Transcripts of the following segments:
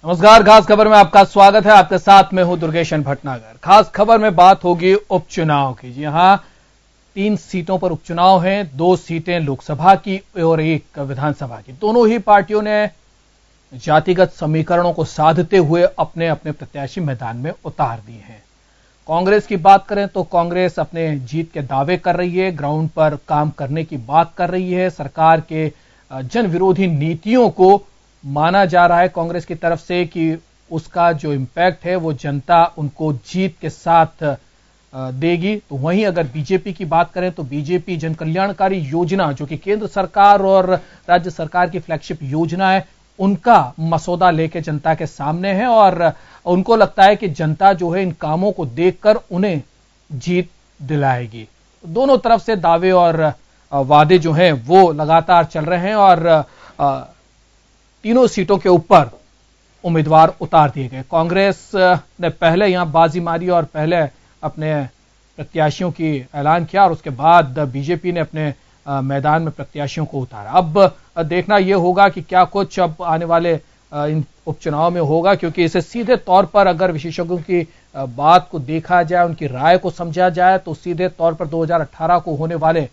नमस्कार, खास खबर में आपका स्वागत है। आपके साथ में हूं दुर्गेशन भटनागर। खास खबर में बात होगी उपचुनाव की। जी हां, 3 सीटों पर उपचुनाव हैं, 2 सीटें लोकसभा की और 1 विधानसभा की। दोनों ही पार्टियों ने जातिगत समीकरणों को साधते हुए अपने अपने प्रत्याशी मैदान में उतार दिए हैं। कांग्रेस की बात करें तो कांग्रेस अपने जीत के दावे कर रही है, ग्राउंड पर काम करने की बात कर रही है। सरकार के जन विरोधी नीतियों को माना जा रहा है कांग्रेस की तरफ से कि उसका जो इंपैक्ट है वो जनता उनको जीत के साथ देगी। तो वहीं अगर बीजेपी की बात करें तो बीजेपी जन कल्याणकारी योजना, जो कि केंद्र सरकार और राज्य सरकार की फ्लैगशिप योजना है, उनका मसौदा लेके जनता के सामने है और उनको लगता है कि जनता जो है इन कामों को देखकर उन्हें जीत दिलाएगी। दोनों तरफ से दावे और वादे जो हैं वो लगातार चल रहे हैं और तीनों सीटों के ऊपर उम्मीदवार उतार दिए गए। कांग्रेस ने पहले यहां बाजी मारी और पहले अपने प्रत्याशियों की ऐलान किया और उसके बाद बीजेपी ने अपने मैदान में प्रत्याशियों को उतारा। अब देखना यह होगा कि क्या कुछ अब आने वाले इन उपचुनाव में होगा, क्योंकि इसे सीधे तौर पर अगर विशेषज्ञों की बात को देखा जाए, उनकी राय को समझा जाए, तो सीधे तौर पर 2018 को होने वाले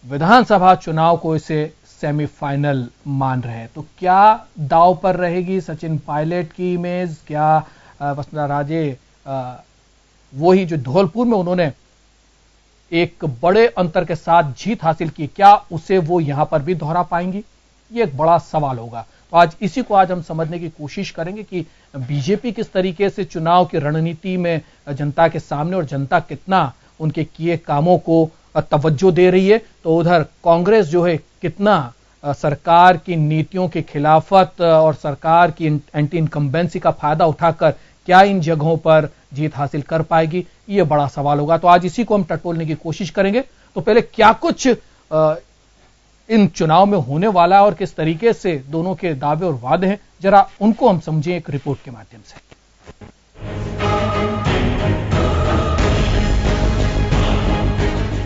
विधानसभा चुनाव को इसे सेमीफाइनल मान रहे हैं। तो क्या दांव पर रहेगी सचिन पायलट की इमेज? क्या वसुंधरा राजे वही जो धौलपुर में उन्होंने एक बड़े अंतर के साथ जीत हासिल की, क्या उसे वो यहां पर भी दोहरा पाएंगी? ये एक बड़ा सवाल होगा। तो आज हम समझने की कोशिश करेंगे कि बीजेपी किस तरीके से चुनाव की रणनीति में जनता के सामने और जनता कितना उनके किए कामों को तवज्जो दे रही है, तो उधर कांग्रेस जो है कितना सरकार की नीतियों के खिलाफत और सरकार की एंटी इनकम्बेंसी का फायदा उठाकर क्या इन जगहों पर जीत हासिल कर पाएगी, यह बड़ा सवाल होगा। तो आज इसी को हम टटोलने की कोशिश करेंगे। तो पहले क्या कुछ इन चुनाव में होने वाला है और किस तरीके से दोनों के दावे और वादे हैं, जरा उनको हम समझें एक रिपोर्ट के माध्यम से।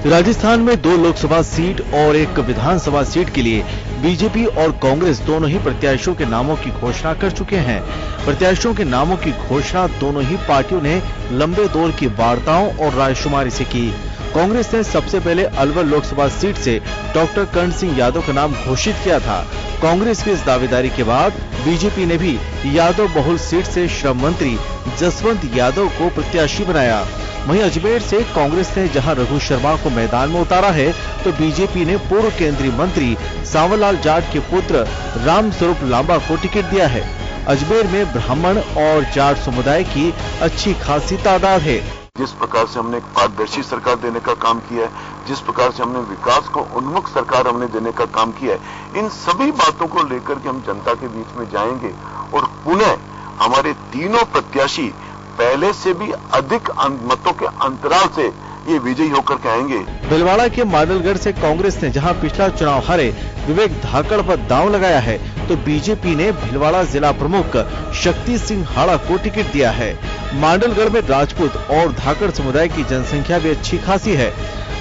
राजस्थान में 2 लोकसभा सीट और 1 विधानसभा सीट के लिए बीजेपी और कांग्रेस दोनों ही प्रत्याशियों के नामों की घोषणा कर चुके हैं। प्रत्याशियों के नामों की घोषणा दोनों ही पार्टियों ने लंबे दौर की वार्ताओं और रायशुमारी से की। कांग्रेस ने सबसे पहले अलवर लोकसभा सीट से डॉक्टर कर्ण सिंह यादव का नाम घोषित किया था। कांग्रेस की इस दावेदारी के बाद बीजेपी ने भी यादव बहुल सीट से श्रम मंत्री जसवंत यादव को प्रत्याशी बनाया। वहीं अजमेर से कांग्रेस ने जहां रघु शर्मा को मैदान में उतारा है, तो बीजेपी ने पूर्व केंद्रीय मंत्री सांवरलाल जाट के पुत्र रामस्वरूप लांबा को टिकट दिया है। अजमेर में ब्राह्मण और जाट समुदाय की अच्छी खासी तादाद है। जिस प्रकार से हमने एक पारदर्शी सरकार देने का काम किया है, जिस प्रकार से हमने विकास को उन्मुख सरकार हमने देने का काम किया है, इन सभी बातों को लेकर के हम जनता के बीच में जाएंगे और पुनः हमारे तीनों प्रत्याशी पहले से भी अधिक मतों के अंतराल से ये विजयी होकर के आएंगे। भीलवाड़ा के माडलगढ़ से कांग्रेस ने जहां पिछला चुनाव हारे विवेक धाकड़ पर दांव लगाया है, तो बीजेपी ने भीलवाड़ा जिला प्रमुख शक्ति सिंह हाड़ा को टिकट दिया है। माडलगढ़ में राजपूत और धाकड़ समुदाय की जनसंख्या भी अच्छी खासी है।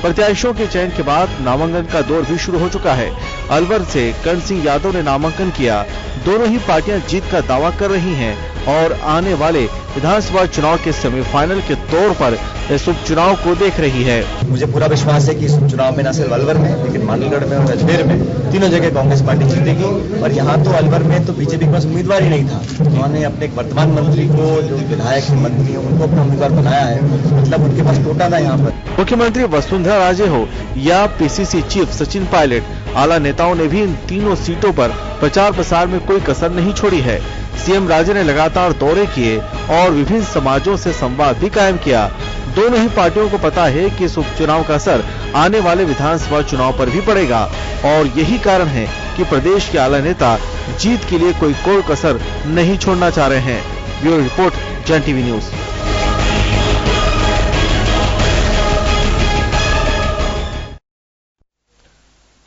प्रत्याशियों के चयन के बाद नामांकन का दौर भी शुरू हो चुका है। अलवर से कर्ण सिंह यादव ने नामांकन किया। दोनों ही पार्टियां जीत का दावा कर रही हैं और आने वाले विधानसभा चुनाव के सेमीफाइनल के तौर पर इस उपचुनाव को देख रही है। मुझे पूरा विश्वास है कि इस उपचुनाव में न सिर्फ अलवर में, लेकिन माडलगढ़ में और अजमेर में तीनों जगह कांग्रेस पार्टी जीतेगी। और यहाँ तो अलवर में तो बीजेपी के पास उम्मीदवार ही नहीं था, उन्होंने अपने एक वर्तमान मंत्री को, जो विधायक मंत्री है, उनको अपना उम्मीदवार बनाया है। मतलब उनके पास टोटा था यहाँ पर। मुख्यमंत्री वसुंधरा राजे हो या पीसीसी चीफ सचिन पायलट, आला नेताओं ने भी इन तीनों सीटों पर प्रचार प्रसार में कोई कसर नहीं छोड़ी है। सीएम राजे ने लगातार दौरे किए और विभिन्न समाजों से संवाद भी कायम किया। दोनों ही पार्टियों को पता है कि इस उपचुनाव का असर आने वाले विधानसभा चुनाव पर भी पड़ेगा और यही कारण है कि प्रदेश के आला नेता जीत के लिए कोई कसर नहीं छोड़ना चाह रहे हैं। ब्यूरो रिपोर्ट, जन टीवी न्यूज।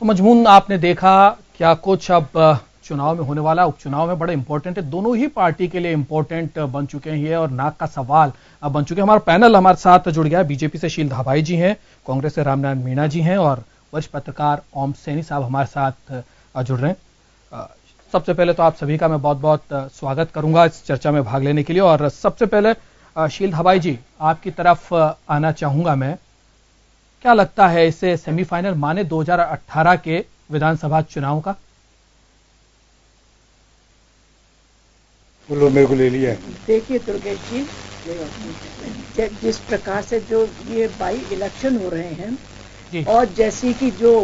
तो मजमून आपने देखा, क्या कुछ अब चुनाव में होने वाला उपचुनाव में बड़े इंपॉर्टेंट है, दोनों ही पार्टी के लिए इंपॉर्टेंट बन चुके हैं ये और नाक का सवाल बन चुके हैं। हमारा पैनल हमारे साथ जुड़ गया है। बीजेपी से शील धाबाई जी हैं, कांग्रेस से रामनारायण मीणा जी हैं और वरिष्ठ पत्रकार ओम सैनी साहब हमारे साथ जुड़ रहे हैं। सबसे पहले तो आप सभी का मैं बहुत बहुत स्वागत करूंगा इस चर्चा में भाग लेने के लिए। और सबसे पहले शील धाबाई जी, आपकी तरफ आना चाहूंगा मैं। क्या लगता है इसे सेमीफाइनल माने 2018 के विधानसभा चुनाव का? बोलो, मेरे को ले लिया है। देखिए दुर्गेश जी, जिस प्रकार से जो ये बाई इलेक्शन हो रहे हैं और जैसी कि जो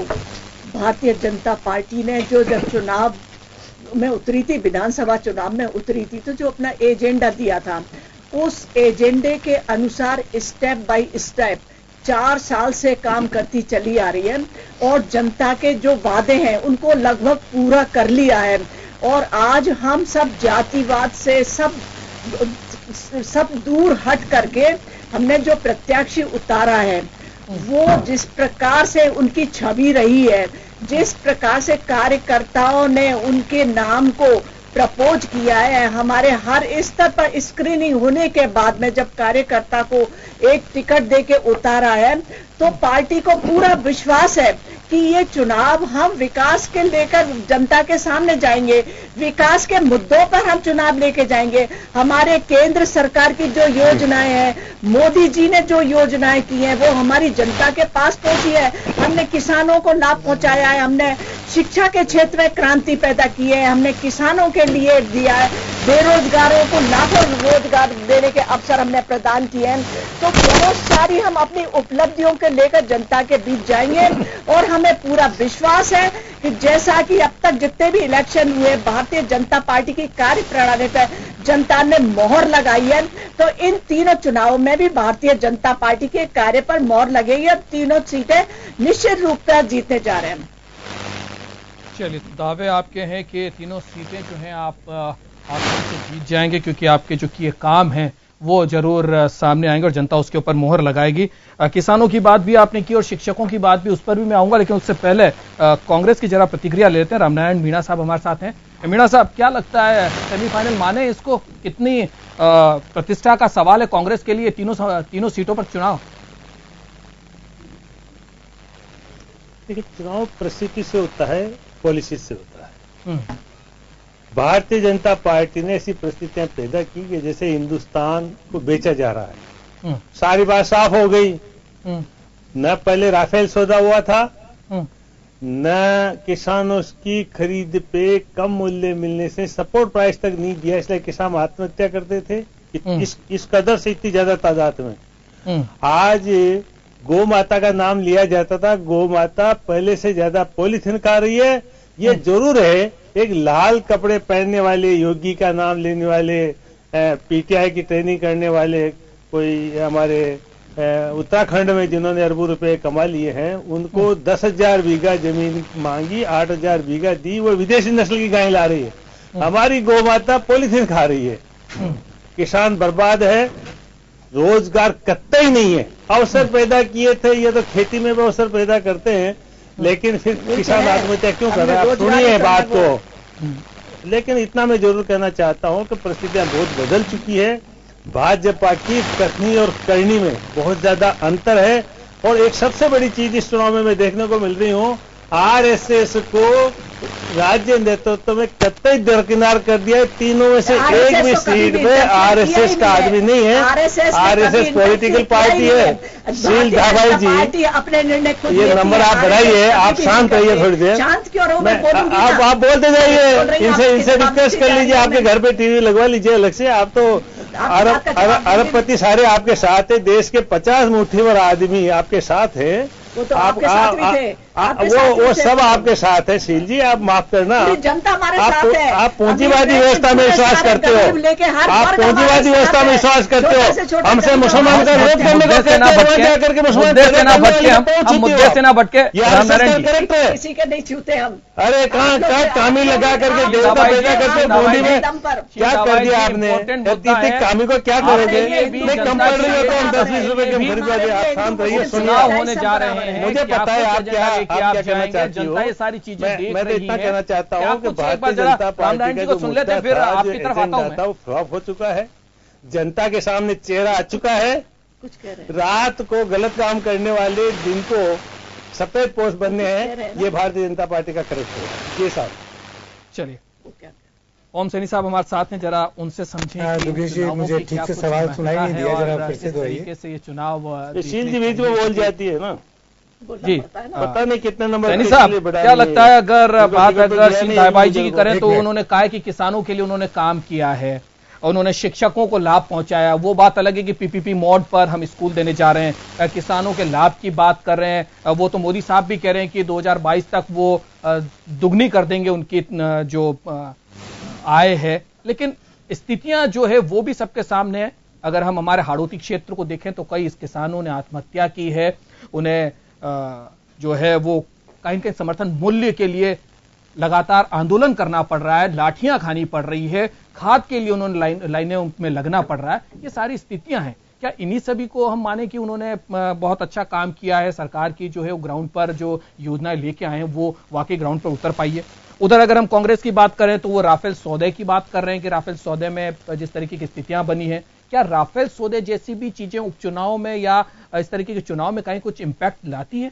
भारतीय जनता पार्टी ने जो जब चुनाव में उतरी थी, विधानसभा चुनाव में उतरी थी, तो जो अपना एजेंडा दिया था उस एजेंडे के अनुसार स्टेप बाय स्टेप 4 साल से काम करती चली आ रही है और जनता के जो वादे हैं उनको लगभग पूरा कर लिया है। और आज हम सब जातिवाद से सब दूर हट करके हमने जो प्रत्याशी उतारा है, वो जिस प्रकार से उनकी छवि रही है, जिस प्रकार से कार्यकर्ताओं ने उनके नाम को प्रपोज किया है, हमारे हर स्तर पर स्क्रीनिंग होने के बाद में जब कार्यकर्ता को एक टिकट देके उतारा है, तो पार्टी को पूरा विश्वास है कि ये चुनाव हम विकास के लेकर जनता के सामने जाएंगे, विकास के मुद्दों पर हम चुनाव लेके जाएंगे। हमारे केंद्र सरकार की जो योजनाएं हैं, मोदी जी ने जो योजनाएं की हैं, वो हमारी जनता के पास पहुंची है। हमने किसानों को लाभ पहुंचाया है, हमने शिक्षा के क्षेत्र में क्रांति पैदा की है, हमने किसानों के लिए दिया है, बेरोजगारों को लाखों रोजगार देने के अवसर हमने प्रदान किए हैं। तो बहुत सारी हम अपनी उपलब्धियों के लेकर जनता के बीच जाएंगे और हमें पूरा विश्वास है कि जैसा कि अब तक जितने भी इलेक्शन हुए, भारतीय जनता पार्टी की कार्य प्रणाली पर जनता ने मोहर लगाई है, तो इन तीनों चुनावों में भी भारतीय जनता पार्टी के कार्य पर मोहर लगेगी और तीनों सीटें निश्चित रूप से जीतने जा रहे हैं। चलिए, दावे आपके हैं कि तीनों सीटें जो हैं आप आसानी से जीत जाएंगे, क्योंकि आपके जो किए काम हैं वो जरूर सामने आएंगे और जनता उसके ऊपर मोहर लगाएगी। किसानों की बात भी आपने की और शिक्षकों की बात भी, उस पर भी मैं आऊंगा, लेकिन उससे पहले कांग्रेस की जरा प्रतिक्रिया लेते हैं। रामनारायण मीणा साहब हमारे साथ हैं। मीणा साहब, क्या लगता है सेमीफाइनल माने इसको? कितनी प्रतिष्ठा का सवाल है कांग्रेस के लिए तीनों सीटों पर चुनाव? देखिए, चुनाव परिस्थिति से होता है, पॉलिसी से होता है। भारतीय जनता पार्टी ने ऐसी परिस्थितियां पैदा की कि जैसे हिंदुस्तान को बेचा जा रहा है। सारी बात साफ हो गई। न पहले राफेल सौदा हुआ था, न किसानों की खरीद पे कम मूल्य मिलने से सपोर्ट प्राइस तक नहीं दिया, इसलिए किसान आत्महत्या करते थे इस कदर से, इतनी ज्यादा तादाद में। आज गौ माता का नाम लिया जाता था, गौ माता पहले से ज्यादा पॉलीथिन खा रही है। ये जरूर है, एक लाल कपड़े पहनने वाले योगी का नाम लेने वाले, पीटीआई की ट्रेनिंग करने वाले कोई हमारे उत्तराखंड में जिन्होंने अरबों रुपए कमा लिए हैं, उनको 10,000 बीघा जमीन मांगी, 8,000 बीघा दी, वो विदेशी नस्ल की गाय ला रही है। हमारी गौ माता पॉलीथिन खा रही है, किसान बर्बाद है, रोजगार कतई नहीं है। अवसर पैदा किए थे, ये तो खेती में भी अवसर पैदा करते हैं, लेकिन फिर किसान आत्महत्या क्यों कर रहे हैं? आप सुनिए बात को। लेकिन इतना मैं जरूर कहना चाहता हूं कि परिस्थितियां बहुत बदल चुकी है। भाजपा की कथनी और करनी में बहुत ज्यादा अंतर है। और एक सबसे बड़ी चीज इस चुनाव में मैं देखने को मिल रही हूं, आरएसएस को राज्य नेतृत्व में कतई दरकिनार कर दिया है। तीनों में से एक भी सीट में आरएसएस का आदमी नहीं है। आरएसएस पॉलिटिकल पार्टी है। शील धाबाई जी, अपने निर्णय खुद ये नंबर आप बढ़ाइए, आप शांत रहिए थोड़ी देर। शांत क्यों रहो? आप बोलते जाइए, इनसे डिस्कस कर लीजिए, आपके घर पे टीवी लगवा लीजिए अलग से। आप तो अरबपति सारे आपके साथ है, देश के 50 मुट्ठीभर आदमी आपके साथ है। वो तो आपके साथ भी थे। वो सब आपके साथ है। शील जी, आप माफ करना, जनता हमारे साथ है। आप पूंजीवादी व्यवस्था में विश्वास करते हो, आप पूंजीवादी व्यवस्था में विश्वास करते हो। हमसे मुसलमान का विरोध करने का कहते हैं, क्या करके मुसलमान मुद्दे से ना भटके। करेक्ट है, किसी के नहीं छूते हम। अरे कहाँ कामी लगा करके देवता पैदा करके बॉडी में क्या कर दिया आपने? कामी को क्या करोगे? कम पड़ रही हो तो हम 10-20 रुपए कम खरीद पाएंगे। आप शांत रहिए, चुनाव होने जा रहे हैं। मुझे पता है आप क्या कहना चाहती हो। जनता ये सारी चीजें देख मैं रही इतना है। कहना चाहता हूँ कि भारतीय जनता पार्टी का जो मुद्दा फिर था, आपकी तरफ आता हूं मैं। वो फ्लॉप हो चुका है। जनता के सामने चेहरा आ चुका है। कुछ कह रहे रात को गलत काम करने वाले दिन को सफेद पोस्ट बनने हैं। ये भारतीय जनता पार्टी का करेक्ट है। ये साहब, चलिए वो क्या ओम सैनी साहब हमारे साथ हैं, जरा उनसे समझें कि दुर्गेश जी मुझे ठीक से सवाल सुनाई नहीं दिया, जरा फिर से तरीके से ये चुनाव शील जी बीच में बोल जाती है ना जी, पता नहीं कितने नंबर। सैनी साहब क्या लगता है, अगर बात अगर शील दाईबाई जी की करें तो उन्होंने कहा कि किसानों के लिए उन्होंने काम किया है, उन्होंने शिक्षकों को लाभ पहुंचाया। वो बात अलग है कि पीपीपी मोड पर हम स्कूल देने जा रहे हैं, किसानों के लाभ की बात कर रहे हैं। वो तो मोदी साहब भी कह रहे हैं कि 2022 तक वो दुगनी कर देंगे उनकी जो आय है, लेकिन स्थितियां जो है वो भी सबके सामने है। अगर हम हमारे हाड़ौती क्षेत्र को देखें तो कई किसानों ने आत्महत्या की है, उन्हें जो है वो कहीं कहीं समर्थन मूल्य के लिए लगातार आंदोलन करना पड़ रहा है, लाठियां खानी पड़ रही है, खाद के लिए उन्होंने लाइनों में लगना पड़ रहा है। ये सारी स्थितियां हैं। क्या इन्हीं सभी को हम माने कि उन्होंने बहुत अच्छा काम किया है, सरकार की जो है वो ग्राउंड पर जो योजनाएं लेके आए हैं वो वाकई ग्राउंड पर उतर पाई है? उधर अगर हम कांग्रेस की बात करें तो वो राफेल सौदे की बात कर रहे हैं कि राफेल सौदे में जिस तरीके की स्थितियां बनी है, क्या राफेल सौदे जैसी भी चीजें उपचुनाव में या इस तरीके के चुनाव में कहीं कुछ इंपैक्ट लाती है?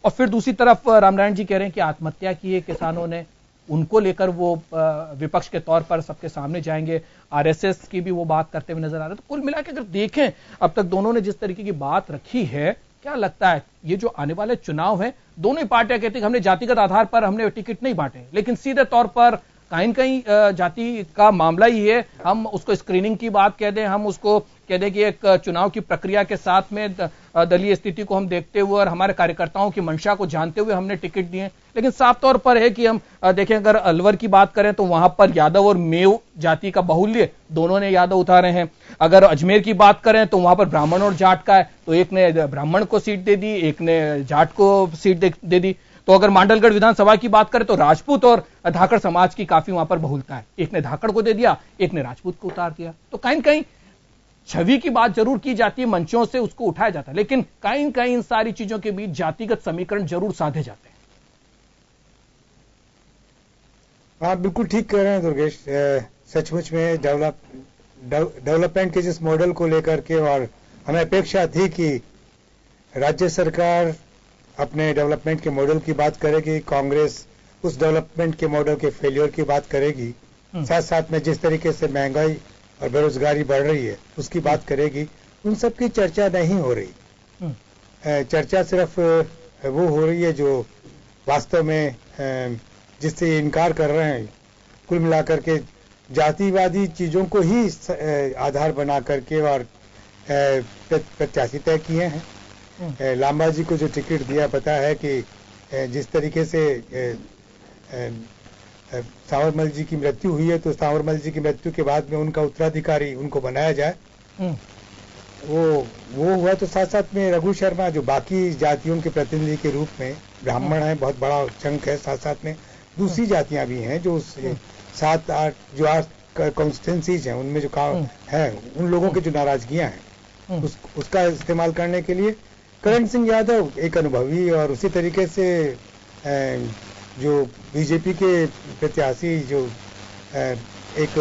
और फिर दूसरी तरफ रामनारायण जी कह रहे हैं कि आत्महत्या की है किसानों ने, उनको लेकर वो विपक्ष के तौर पर सबके सामने जाएंगे। आरएसएस की भी वो बात करते हुए नजर आ रहे हैं। तो कुल मिलाकर अगर देखें अब तक दोनों ने जिस तरीके की बात रखी है, क्या लगता है ये जो आने वाले चुनाव है, दोनों ही पार्टियां कहती हैं हमने जातिगत आधार पर हमने टिकट नहीं बांटे, लेकिन सीधे तौर पर कहीं कहीं जाति का मामला ही है, हम उसको स्क्रीनिंग की बात कह दें, हम उसको कह दें कि एक चुनाव की प्रक्रिया के साथ में दलीय स्थिति को हम देखते हुए और हमारे कार्यकर्ताओं की मंशा को जानते हुए हमने टिकट दिए। लेकिन साफ तौर पर है कि हम देखें, अगर अलवर की बात करें तो वहां पर यादव और मेव जाति का बाहुल्य दोनों ने यादव उतारे हैं। अगर अजमेर की बात करें तो वहां पर ब्राह्मण और जाट का है, तो एक ने ब्राह्मण को सीट दे दी, एक ने जाट को सीट दे दी। तो अगर मांडलगढ़ विधानसभा की बात करें तो राजपूत और धाकड़ समाज की काफी वहां पर बहुलता है, एक ने धाकड़ को दे दिया, एक ने राजपूत को उतार दिया। तो कहीं कहीं छवि की बात जरूर की जाती है, मंचों से उसको उठाया जाता है, लेकिन कहीं कहीं इन सारी चीजों के बीच जातिगत समीकरण जरूर साधे जाते हैं। आप बिल्कुल ठीक कह रहे हैं दुर्गेश, सचमुच में डेवलपमेंट के जिस मॉडल को लेकर के, और हमें अपेक्षा थी कि राज्य सरकार अपने डेवलपमेंट के मॉडल की बात करेगी, कांग्रेस उस डेवलपमेंट के मॉडल के फेलियर की बात करेगी, साथ साथ में जिस तरीके से महंगाई और बेरोजगारी बढ़ रही है उसकी बात करेगी। उन सब की चर्चा नहीं हो रही। चर्चा सिर्फ वो हो रही है जो वास्तव में जिससे इनकार कर रहे हैं। कुल मिलाकर के जातिवादी चीजों को ही आधार बना करके और प्रत्याशी तय किए हैं। लांबा जी को जो टिकट दिया, पता है कि जिस तरीके से सांवरमल जी की मृत्यु हुई है, तो सांवरमल जी की मृत्यु के बाद में उनका उत्तराधिकारी उनको बनाया जाए, वो हुआ। तो साथ साथ में रघु शर्मा जो बाकी जातियों के प्रतिनिधि के रूप में ब्राह्मण है, बहुत बड़ा चंक है, साथ साथ में दूसरी जातियां भी हैं जो 7-8 कॉन्स्टिट्यूंसीज हैं, उनमें जो काम है, उन लोगों की जो नाराजगियां हैं उसका इस्तेमाल करने के लिए करण सिंह यादव एक अनुभवी और उसी तरीके से जो बीजेपी के प्रत्याशी जो एक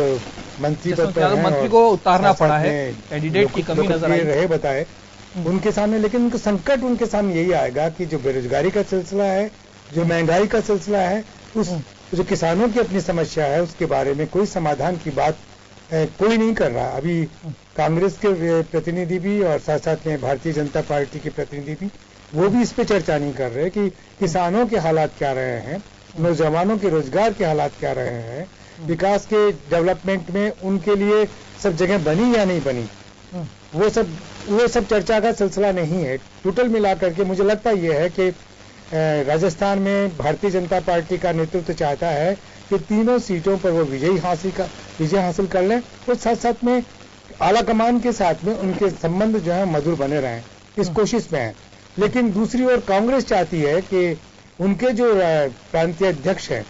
मंत्री पद पर हैं, मंत्री को उतारना पड़ा है, कैंडिडेट की कमी नजर आई रहे बताए उनके सामने। लेकिन उनका संकट उनके सामने यही आएगा कि जो बेरोजगारी का सिलसिला है, जो महंगाई का सिलसिला है, उस जो किसानों की अपनी समस्या है उसके बारे में कोई समाधान की बात कोई नहीं कर रहा। अभी कांग्रेस के प्रतिनिधि भी और साथ साथ में भारतीय जनता पार्टी के प्रतिनिधि भी, वो भी इस पे चर्चा नहीं कर रहे कि किसानों के हालात क्या रहे हैं, नौजवानों के रोजगार के हालात क्या रहे हैं, विकास के डेवलपमेंट में उनके लिए सब जगह बनी या नहीं बनी, वो सब चर्चा का सिलसिला नहीं है। टोटल मिलाकर के मुझे लगता यह है कि राजस्थान में भारतीय जनता पार्टी का नेतृत्व चाहता है कि तीनों सीटों पर वो विजय हासिल कर लें और साथ साथ में आला कमान के साथ में उनके संबंध जो है मधुर बने रहें, इस कोशिश में है। लेकिन दूसरी ओर कांग्रेस चाहती है कि उनके जो प्रांतीय अध्यक्ष हैं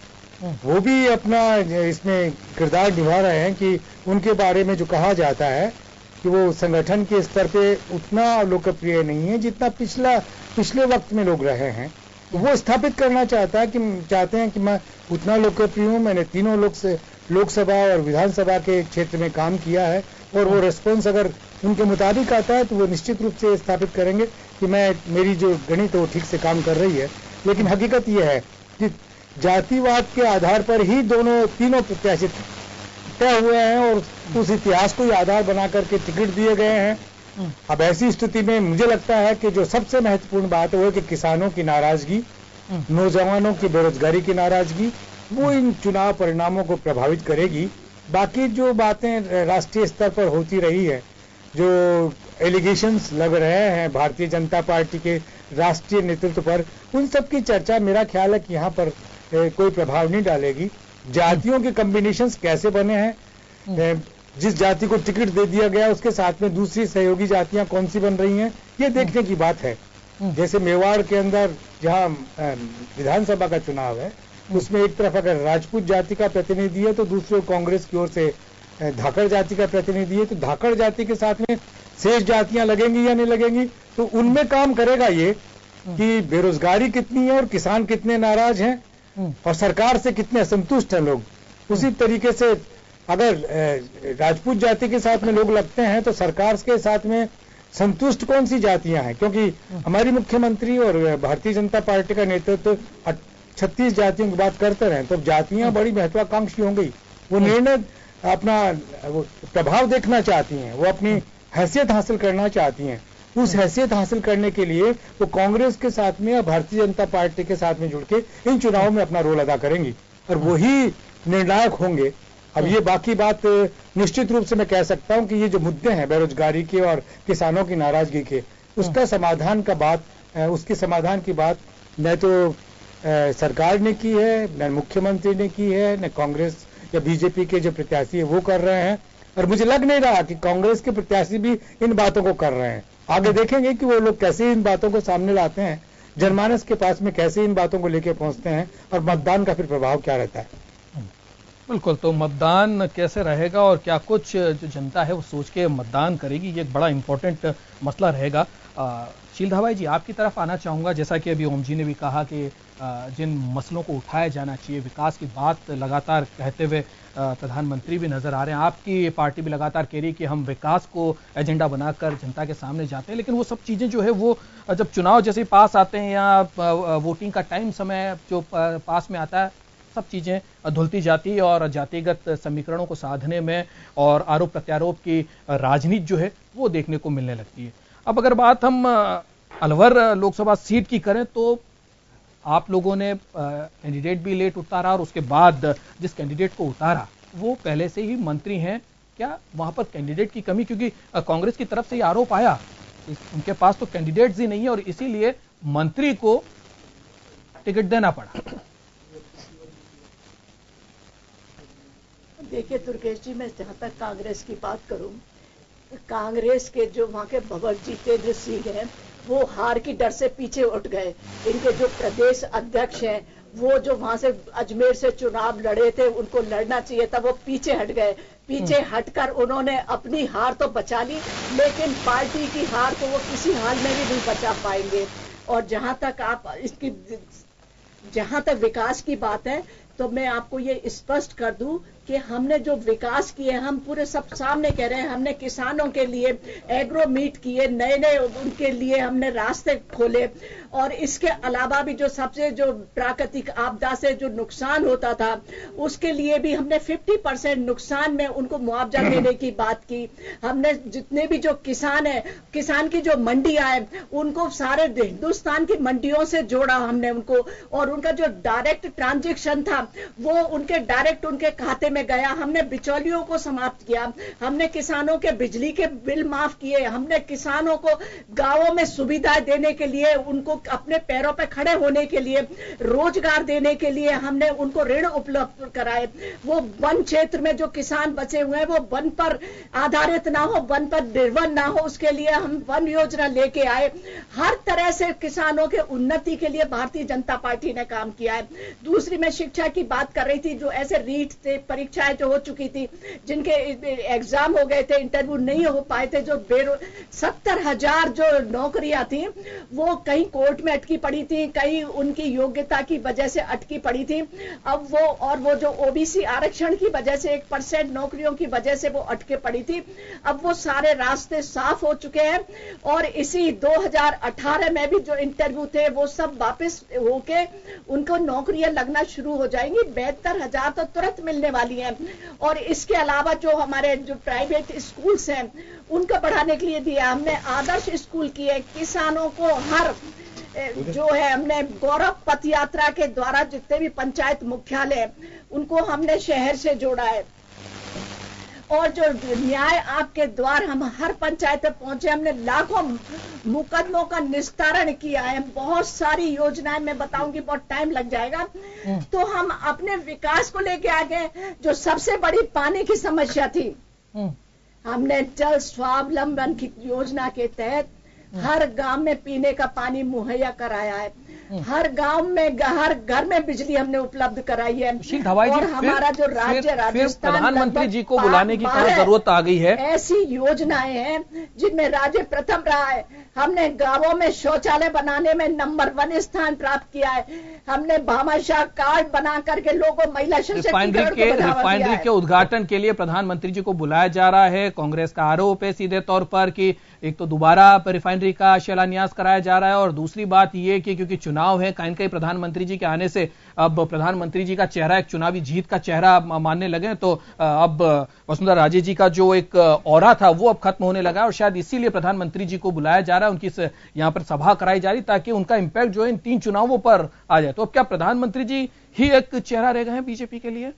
वो भी अपना इसमें किरदार निभा रहे हैं कि उनके बारे में जो कहा जाता है कि वो संगठन के स्तर पे उतना लोकप्रिय नहीं है जितना पिछले वक्त में लोग रहे हैं। वो स्थापित करना चाहते हैं कि मैं उतना लोकप्रिय हूं, मैंने तीनों लोकसभा और विधानसभा के क्षेत्र में काम किया है और वो रेस्पॉन्स अगर उनके मुताबिक आता है तो वो निश्चित रूप से स्थापित करेंगे कि मेरी जो गणित है वो ठीक से काम कर रही है। लेकिन हकीकत यह है कि जातिवाद के आधार पर ही तीनों प्रत्याशी तय हुए हैं और उस इतिहास को ही आधार बना करके टिकट दिए गए हैं। अब ऐसी स्थिति में मुझे लगता है कि जो सबसे महत्वपूर्ण बात है वो कि किसानों की नाराजगी, नौजवानों की बेरोजगारी की नाराजगी, वो इन चुनाव परिणामों को प्रभावित करेगी। बाकी जो बातें राष्ट्रीय स्तर पर होती रही है, जो एलिगेशंस लग रहे हैं भारतीय जनता पार्टी के राष्ट्रीय नेतृत्व पर, उन सब की चर्चा मेरा ख्याल है कि यहाँ पर कोई प्रभाव नहीं डालेगी। जातियों के कॉम्बिनेशंस कैसे बने हैं, जिस जाति को टिकट दे दिया गया उसके साथ में दूसरी सहयोगी जातियां कौन सी बन रही हैं, ये देखने की बात है। जैसे मेवाड़ के अंदर जहां विधानसभा का चुनाव है, उसमें एक तरफ अगर राजपूत जाति का प्रतिनिधि है तो दूसरे कांग्रेस की ओर से धाकड़ जाति का प्रतिनिधि है, तो धाकड़ जाति के साथ में शेष जातियां लगेंगी या नहीं लगेंगी, तो उनमें काम करेगा ये कि बेरोजगारी कितनी है और किसान कितने नाराज हैं और सरकार से कितने असंतुष्ट हैं लोग। उसी तरीके से अगर राजपूत जाति के साथ में लोग लगते हैं तो सरकार के साथ में संतुष्ट कौन सी जातियां हैं, क्योंकि हमारी मुख्यमंत्री और भारतीय जनता पार्टी का नेतृत्व 36 जातियों की बात करते रहे, तो जातियां बड़ी महत्वाकांक्षी हो गई। वो निर्णय अपना प्रभाव देखना चाहती हैं, वो अपनी हैसियत हासिल करना चाहती हैं। उस हैसियत हासिल करने के लिए वो कांग्रेस के साथ में और भारतीय जनता पार्टी के साथ में जुड़ के इन चुनावों में अपना रोल अदा करेंगी और वही निर्णायक होंगे। अब ये बाकी बात निश्चित रूप से मैं कह सकता हूं कि ये जो मुद्दे हैं बेरोजगारी के और किसानों की नाराजगी के, उसका समाधान का बात, उसके समाधान की बात न तो सरकार ने की है, न मुख्यमंत्री ने की है, न कांग्रेस या बीजेपी के जो प्रत्याशी है वो कर रहे हैं, और मुझे लग नहीं रहा कि कांग्रेस के प्रत्याशी भी इन बातों को कर रहे हैं। आगे देखेंगे कि वो लोग कैसे इन बातों को सामने लाते हैं, जनमानस के पास में कैसे इन बातों को लेकर पहुंचते हैं और मतदान का फिर प्रभाव क्या रहता है। बिल्कुल, तो मतदान कैसे रहेगा और क्या कुछ जो जनता है वो सोच के मतदान करेगी, ये एक बड़ा इंपॉर्टेंट मसला रहेगा। शीलधा भाई जी, आपकी तरफ आना चाहूंगा। जैसा कि अभी ओम जी ने भी कहा कि जिन मसलों को उठाया जाना चाहिए, विकास की बात लगातार कहते हुए प्रधानमंत्री भी नजर आ रहे हैं, आपकी पार्टी भी लगातार कह रही है कि हम विकास को एजेंडा बनाकर जनता के सामने जाते हैं, लेकिन वो सब चीजें जो है वो जब चुनाव जैसे पास आते हैं या वोटिंग का टाइम समय जो पास में आता है, सब चीजें धुलती जाती है और जातिगत समीकरणों को साधने में और आरोप प्रत्यारोप की राजनीति जो है वो देखने को मिलने लगती है। अब अगर बात हम अलवर लोकसभा सीट की करें तो आप लोगों ने कैंडिडेट भी लेट उतारा और उसके बाद जिस कैंडिडेट को उतारा वो पहले से ही मंत्री हैं। क्या वहां पर कैंडिडेट की कमी, क्योंकि कांग्रेस की तरफ से ये आरोप आया उनके पास तो कैंडिडेट्स ही नहीं है और इसीलिए मंत्री को टिकट देना पड़ा। देखिए दुर्गेश जी, मैं जहां तक कांग्रेस की बात करूं, कांग्रेस के जो वहां के भगवत जितेंद्र सिंह हैं वो हार की डर से पीछे उठ गए। इनके जो प्रदेश अध्यक्ष हैं वो जो वहां से अजमेर से चुनाव लड़े थे, उनको लड़ना चाहिए था, वो पीछे हट गए। पीछे हटकर उन्होंने अपनी हार तो बचा ली, लेकिन पार्टी की हार को वो किसी हाल में भी नहीं बचा पाएंगे। और जहां तक विकास की बात है तो मैं आपको ये स्पष्ट कर दूं कि हमने जो विकास किए, हम पूरे सब सामने कह रहे हैं, हमने किसानों के लिए एग्रो मीट किए, नए नए उनके लिए हमने रास्ते खोले, और इसके अलावा भी जो सबसे जो प्राकृतिक आपदा से जो नुकसान होता था उसके लिए भी हमने 50% नुकसान में उनको मुआवजा देने की बात की। हमने जितने भी जो किसान है, किसान की जो मंडियां है उनको सारे हिंदुस्तान की मंडियों से जोड़ा हमने उनको, और उनका जो डायरेक्ट ट्रांजैक्शन था वो उनके डायरेक्ट उनके खाते में गया। हमने बिचौलियों को समाप्त किया, हमने किसानों के बिजली के बिल माफ किए, हमने किसानों को गांवों में सुविधा देने के लिए, उनको अपने पैरों पर खड़े होने के लिए, रोजगार देने के लिए हमने उनको ऋण उपलब्ध कराए। वो वन क्षेत्र में जो किसान बचे हुए हैं वो वन पर आधारित ना हो, वन पर निर्भर ना हो, उसके लिए हम वन योजना लेके आए। हर तरह से किसानों के उन्नति के लिए भारतीय जनता पार्टी ने काम किया है। दूसरी मैं शिक्षा की बात कर रही थी, जो ऐसे रीट थे, परीक्षाएं जो हो चुकी थी, जिनके एग्जाम हो गए थे, इंटरव्यू नहीं हो पाए थे, जो 70,000 जो नौकरियां थी वो कहीं कोर्ट कोर्ट में अटकी पड़ी थी, कई उनकी योग्यता की वजह से अटकी पड़ी थी। अब वो जो ओबीसी आरक्षण की वजह से 1% नौकरियों की वजह से वो अटके पड़ी थी, अब वो सारे रास्ते साफ हो चुके हैं और इसी 2018 में भी जो इंटरव्यू थे वो सब वापस होके उनको नौकरियां लगना शुरू हो जाएंगी। 72,000 तो तुरंत मिलने वाली हैं। और इसके अलावा जो हमारे जो प्राइवेट स्कूल्स हैं उनको बढ़ाने के लिए दिया हमने, आदर्श स्कूल किए, किसानों को हर जो है हमने गौरव पथ यात्रा के द्वारा जितने भी पंचायत मुख्यालय उनको हमने शहर से जोड़ा है। और जो न्याय आपके द्वार, हम हर पंचायत में पहुंचे, हमने लाखों मुकदमों का निस्तारण किया है। बहुत सारी योजनाएं मैं बताऊंगी, बहुत टाइम लग जाएगा। तो हम अपने विकास को लेके आ गए। जो सबसे बड़ी पानी की समस्या थी, हमने जल स्वावलंबन की योजना के तहत हर गांव में पीने का पानी मुहैया कराया है। हर गांव में, हर घर में बिजली हमने उपलब्ध कराई है। और हमारा जो राज्य राजस्थान, प्रधानमंत्री जी को बुलाने की क्या जरूरत आ गई है? ऐसी योजनाएं हैं जिनमें राज्य प्रथम रहा है। हमने गांवों में शौचालय बनाने में नंबर 1 स्थान प्राप्त किया है। हमने भामाशाह कार्ड बना करके लोगों महिला सशक्तिकरण को रिफाइनरी के उद्घाटन के लिए प्रधानमंत्री जी को बुलाया जा रहा है। कांग्रेस का आरोप है सीधे तौर पर कि एक तो दोबारा रिफाइनरी का शिलान्यास कराया जा रहा है और दूसरी बात यह कि क्योंकि चुनाव है, कहीं कहीं प्रधानमंत्री जी के आने से अब प्रधानमंत्री जी का चेहरा एक चुनावी जीत का चेहरा मानने लगे। तो अब वसुंधरा राजे जी का जो एक ऑरा था वो अब खत्म होने लगा और शायद इसीलिए प्रधानमंत्री जी को बुलाया जा रहा है, उनकी यहां पर सभा कराई जा रही ताकि उनका इंपैक्ट जो है इन 3 चुनावों पर आ जाए। तो अब क्या प्रधानमंत्री जी ही एक चेहरा रह गए हैं बीजेपी के लिए?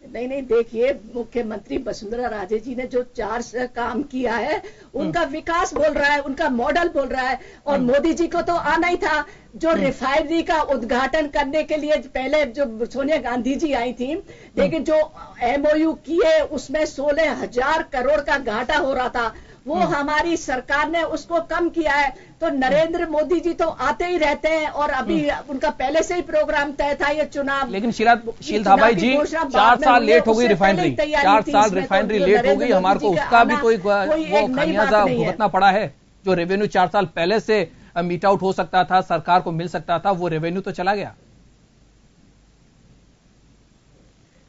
नहीं, देखिए, मुख्यमंत्री वसुंधरा राजे जी ने जो 4 काम किया है उनका विकास बोल रहा है, उनका मॉडल बोल रहा है। और मोदी जी को तो आना ही था। जो रिफाइनरी का उद्घाटन करने के लिए पहले जो सोनिया गांधी जी आई थी, लेकिन जो MOU किए उसमें 16,000 करोड़ का घाटा हो रहा था, वो हमारी सरकार ने उसको कम किया है। तो नरेंद्र मोदी जी तो आते ही रहते हैं और अभी उनका पहले से ही प्रोग्राम तय था ये चुनाव। लेकिन शील धाबाई जी 4 साल लेट हो गई रिफाइनरी, 4 साल रिफाइनरी लेट हो गई, हमारे को उसका भी कोई वो खामियाजा भुगतना पड़ा है। जो रेवेन्यू 4 साल पहले से मीट आउट हो सकता था, सरकार को मिल सकता था, वो रेवेन्यू तो चला गया।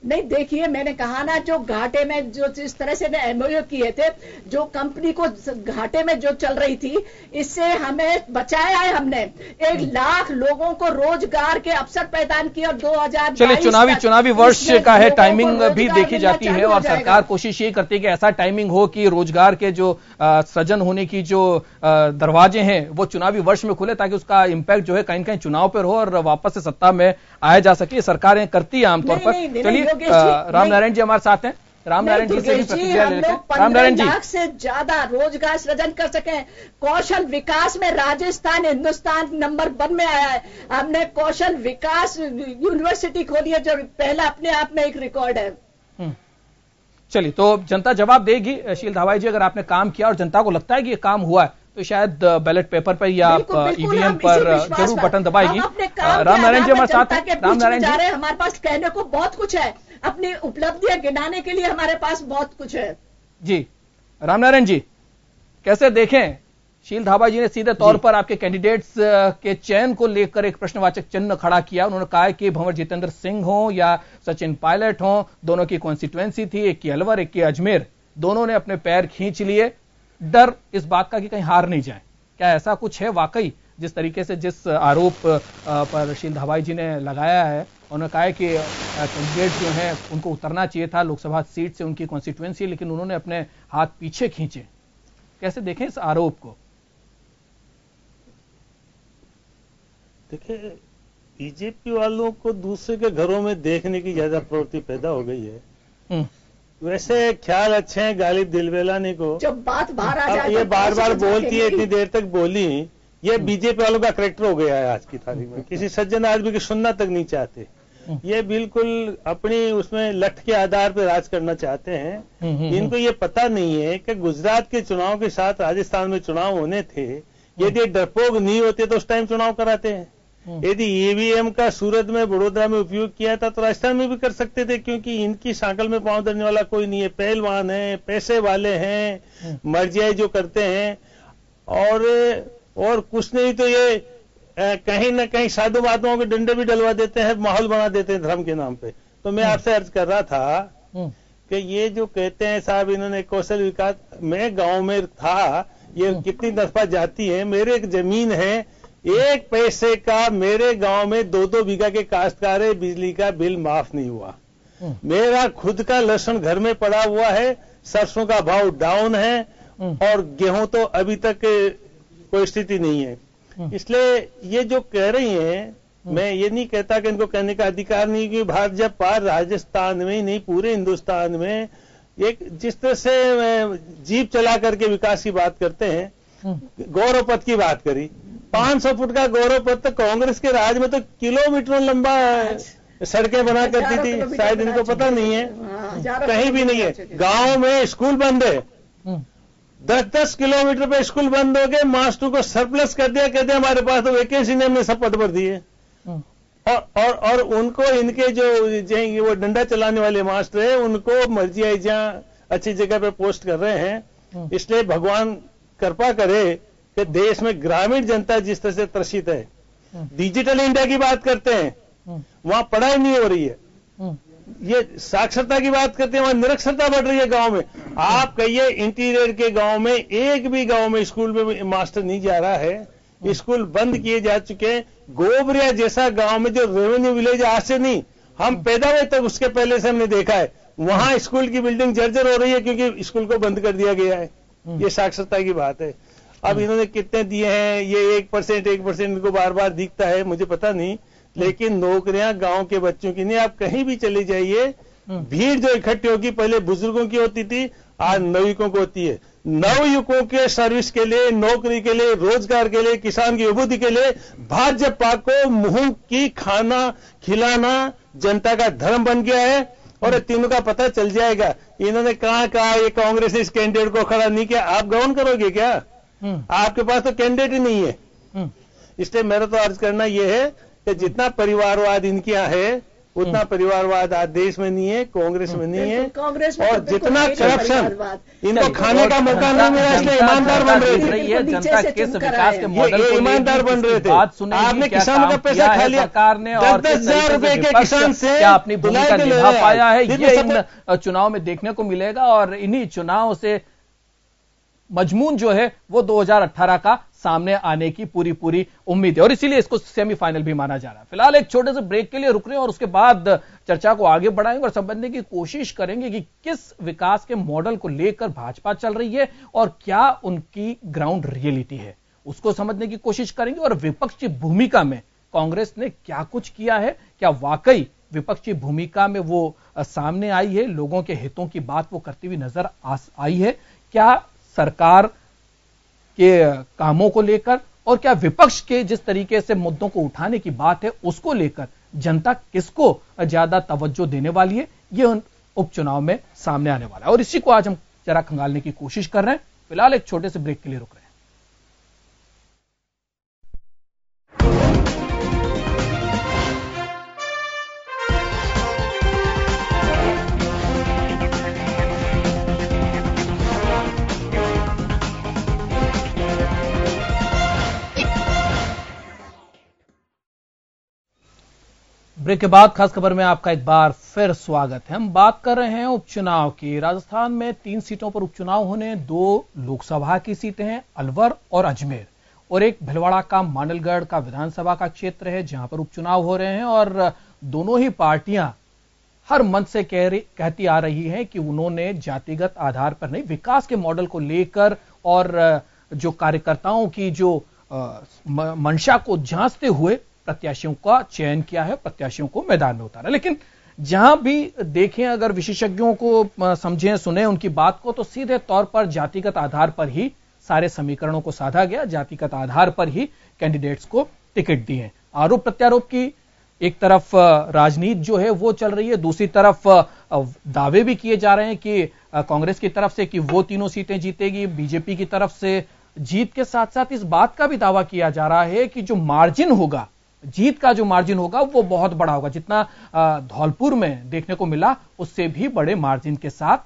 नहीं, देखिए, मैंने कहा ना, जो घाटे में जो जिस तरह से MOU किए थे, जो कंपनी को घाटे में जो चल रही थी, इससे हमें बचाया है। हमने 1 लाख लोगों को रोजगार के अवसर प्रदान किए और 2022 चलिए, चुनावी वर्ष का है, टाइमिंग भी देखी जाती है और सरकार कोशिश ये करती है कि ऐसा टाइमिंग हो कि रोजगार के जो सृजन होने की जो दरवाजे हैं वो चुनावी वर्ष में खुले ताकि उसका इंपैक्ट जो है कहीं कहीं चुनाव पर हो और वापस से सत्ता में आया जा सके। सरकारें करती है आमतौर पर। चलिए, रामनारायण जी हमारे साथ हैं, रामनारायण जी से भी प्रतिक्रिया ले लेते हैं। रामनारायण जी, 15 लाख से ज्यादा रोजगार सृजन कर सके। कौशल विकास में राजस्थान हिंदुस्तान नंबर 1 में आया है। हमने कौशल विकास यूनिवर्सिटी खोली है जो पहला अपने आप में एक रिकॉर्ड है। चलिए, तो जनता जवाब देगी। शील धाबाई जी, अगर आपने काम किया और जनता को लगता है कि ये काम हुआ है तो शायद बैलेट पेपर पर या EVM पर जरूर बटन दबाएगी। रामनारायण जी हमारे साथ हैं। रामनारायण जी, हमारे पास कहने को बहुत कुछ है, अपनी उपलब्धियां गिनाने के लिए हमारे पास बहुत कुछ है। जी, रामनारायण जी, कैसे देखें? शील धाबा जी ने सीधे तौर पर आपके कैंडिडेट्स के चयन को लेकर एक प्रश्नवाचक चिन्ह खड़ा किया। उन्होंने कहा कि भंवर जितेंद्र सिंह हो या सचिन पायलट हो, दोनों की कॉन्स्टिट्यूएंसी थी, एक की अलवर एक की अजमेर, दोनों ने अपने पैर खींच लिए, डर इस बात का कि कहीं हार नहीं जाए। क्या ऐसा कुछ है वाकई? जिस तरीके से जिस आरोप पर शील धाबाई जी ने लगाया है, उन्होंने कहा है कि कैंडिडेट जो है उनको उतरना चाहिए था लोकसभा सीट से, उनकी कॉन्स्टिट्यूएंसी, लेकिन उन्होंने अपने हाथ पीछे खींचे। कैसे देखें इस आरोप को? देखिए, बीजेपी वालों को दूसरे के घरों में देखने की ज्यादा प्रवृत्ति पैदा हो गई है। वैसे ख्याल अच्छे हैं गालिब दिलवेलानी को, जब बात बाहर आ जाए ये बार बार बोलती है, इतनी देर तक बोली, ये बीजेपी वालों का करैक्टर हो गया है आज की तारीख में। किसी सज्जन आदमी की सुनना तक नहीं चाहते। ये बिल्कुल अपनी उसमें लठ के आधार पर राज करना चाहते हैं। इनको ये पता नहीं है कि गुजरात के चुनाव के साथ राजस्थान में चुनाव होने थे। यदि डरपोक नहीं होते तो उस टाइम चुनाव कराते हैं। यदि EVM का सूरत में, बड़ोदरा में उपयोग किया था तो राजस्थान में भी कर सकते थे, क्योंकि इनकी सांकल में पांव धरने वाला कोई नहीं है। पहलवान है, पैसे वाले हैं, मर्जियाई जो करते हैं। और कुछ नहीं तो ये कहीं ना कहीं साधु महात्माओं के डंडे भी डलवा देते हैं, माहौल बना देते हैं धर्म के नाम पे। तो मैं आपसे अर्ज कर रहा था कि ये जो कहते हैं साहब इन्होंने कौशल विकास, मैं गांव में था, ये कितनी दफा जाती है, मेरे एक जमीन है, 1 पैसे का मेरे गांव में 2-2 बीघा के काश्तकार है, बिजली का बिल माफ नहीं हुआ। मेरा खुद का लहसुन घर में पड़ा हुआ है, सरसों का भाव डाउन है और गेहूं तो अभी तक कोई स्थिति नहीं है। इसलिए ये जो कह रही हैं, मैं ये नहीं कहता कि इनको कहने का अधिकार नहीं, कि भाजपा राजस्थान में ही नहीं पूरे हिंदुस्तान में एक जिस तरह से जीप चला करके विकास की बात करते हैं, गौरव पथ की बात करी, 500 फुट का गौरव पथ तो कांग्रेस के राज में तो किलोमीटरों लंबा सड़कें बना करती थी, शायद इनको पता नहीं है, कहीं भी नहीं है। गांव में स्कूल बंद है, 10-10 किलोमीटर पे स्कूल बंद हो गए, मास्टर को सरप्लस कर दिया, कहते हैं हमारे पास तो वैकेंसी ने हमने सब पद भर दिए। और उनको इनके जो वो डंडा चलाने वाले मास्टर है, उनको मर्जी आई जहां अच्छी जगह पे पोस्ट कर रहे हैं। इसलिए भगवान कृपा करे कि देश में ग्रामीण जनता जिस तरह से त्रसित है, डिजिटल इंडिया की बात करते हैं, वहां पढ़ाई नहीं हो रही है, ये साक्षरता की बात करते हैं, वहां निरक्षरता बढ़ रही है गांव में। आप कहिए इंटीरियर के गांव में एक भी गांव में स्कूल में मास्टर नहीं जा रहा है, स्कूल बंद किए जा चुके हैं। गोबरिया जैसा गांव में जो रेवेन्यू विलेज आज से नहीं, हम पैदा हुए तक उसके पहले से हमने देखा है, वहां स्कूल की बिल्डिंग जर्जर हो रही है क्योंकि स्कूल को बंद कर दिया गया है। ये साक्षरता की बात है। अब इन्होंने कितने दिए हैं, ये 1% इनको बार बार दिखता है, मुझे पता नहीं, लेकिन नौकरियां गांव के बच्चों की नहीं। आप कहीं भी चले जाइए, भीड़ जो इकट्ठी होगी पहले बुजुर्गों की होती थी, आज नवयुवकों को होती है। नवयुवकों के सर्विस के लिए, नौकरी के लिए, रोजगार के लिए, किसान की विभूति के लिए भाजपा को मुंह की खाना खिलाना जनता का धर्म बन गया है। और तीनों का पता चल जाएगा। इन्होंने कहा ये कांग्रेस ने इस कैंडिडेट को खड़ा नहीं किया, आप गवर्न करोगे क्या? आपके पास तो कैंडिडेट ही नहीं है। इसलिए मेरा तो अर्ज करना यह है कि जितना परिवारवाद इनके यहाँ है, उतना परिवारवाद आज देश में नहीं है, कांग्रेस में नहीं है। कांग्रेस और जितना करप्शन इनको खाने का मौका नहीं मिला, इसलिए ईमानदार बन रहे थे। जनता किस विकास के मॉडल को ईमानदार बन रहे थे। आपने किसानों का पैसा खा लिया सरकार ने, और 10,000 रुपए के किसान से क्या अपनी भूमिका निभा पाया है, ये इन चुनाव में देखने को मिलेगा। और इन्हीं चुनाव से मजमून जो है वो 2018 का सामने आने की पूरी उम्मीद है, और इसीलिए इसको सेमीफाइनल भी माना जा रहा है। फिलहाल एक छोटे से ब्रेक के लिए रुक रहे हैं और उसके बाद चर्चा को आगे बढ़ाएंगे और समझने की कोशिश करेंगे कि किस विकास के मॉडल को लेकर भाजपा चल रही है और क्या उनकी ग्राउंड रियलिटी है, उसको समझने की कोशिश करेंगे। और विपक्ष की भूमिका में कांग्रेस ने क्या कुछ किया है, क्या वाकई विपक्ष की भूमिका में वो सामने आई है, लोगों के हितों की बात वो करती हुई नजर आई है, क्या सरकार के कामों को लेकर, और क्या विपक्ष के जिस तरीके से मुद्दों को उठाने की बात है उसको लेकर जनता किसको ज्यादा तवज्जो देने वाली है, ये उपचुनाव में सामने आने वाला है। और इसी को आज हम जरा खंगालने की कोशिश कर रहे हैं। फिलहाल एक छोटे से ब्रेक के लिए रुक रहे हैं। ब्रेक के बाद खास खबर में आपका एक बार फिर स्वागत है। हम बात कर रहे हैं उपचुनाव की। राजस्थान में 3 सीटों पर उपचुनाव होने, 2 लोकसभा की सीटें हैं, अलवर और अजमेर, और एक भिलवाड़ा का मांडलगढ़ का विधानसभा का क्षेत्र है जहां पर उपचुनाव हो रहे हैं। और दोनों ही पार्टियां हर मंच से कहती आ रही हैं कि उन्होंने जातिगत आधार पर नहीं, विकास के मॉडल को लेकर और जो कार्यकर्ताओं की जो मंशा को जांचते हुए प्रत्याशियों का चयन किया है, प्रत्याशियों को मैदान में उतारा। लेकिन जहां भी देखें, अगर विशेषज्ञों को समझें, सुने उनकी बात को, तो सीधे तौर पर जातिगत आधार पर ही सारे समीकरणों को साधा गया, जातिगत आधार पर ही कैंडिडेट्स को टिकट दिए। आरोप प्रत्यारोप की एक तरफ राजनीति जो है वो चल रही है, दूसरी तरफ दावे भी किए जा रहे हैं कि कांग्रेस की तरफ से कि वो 3 सीटें जीतेगी, बीजेपी की तरफ से जीत के साथ साथ इस बात का भी दावा किया जा रहा है कि जो मार्जिन होगा, जीत का जो मार्जिन होगा वो बहुत बड़ा होगा। जितना धौलपुर में देखने को मिला उससे भी बड़े मार्जिन के साथ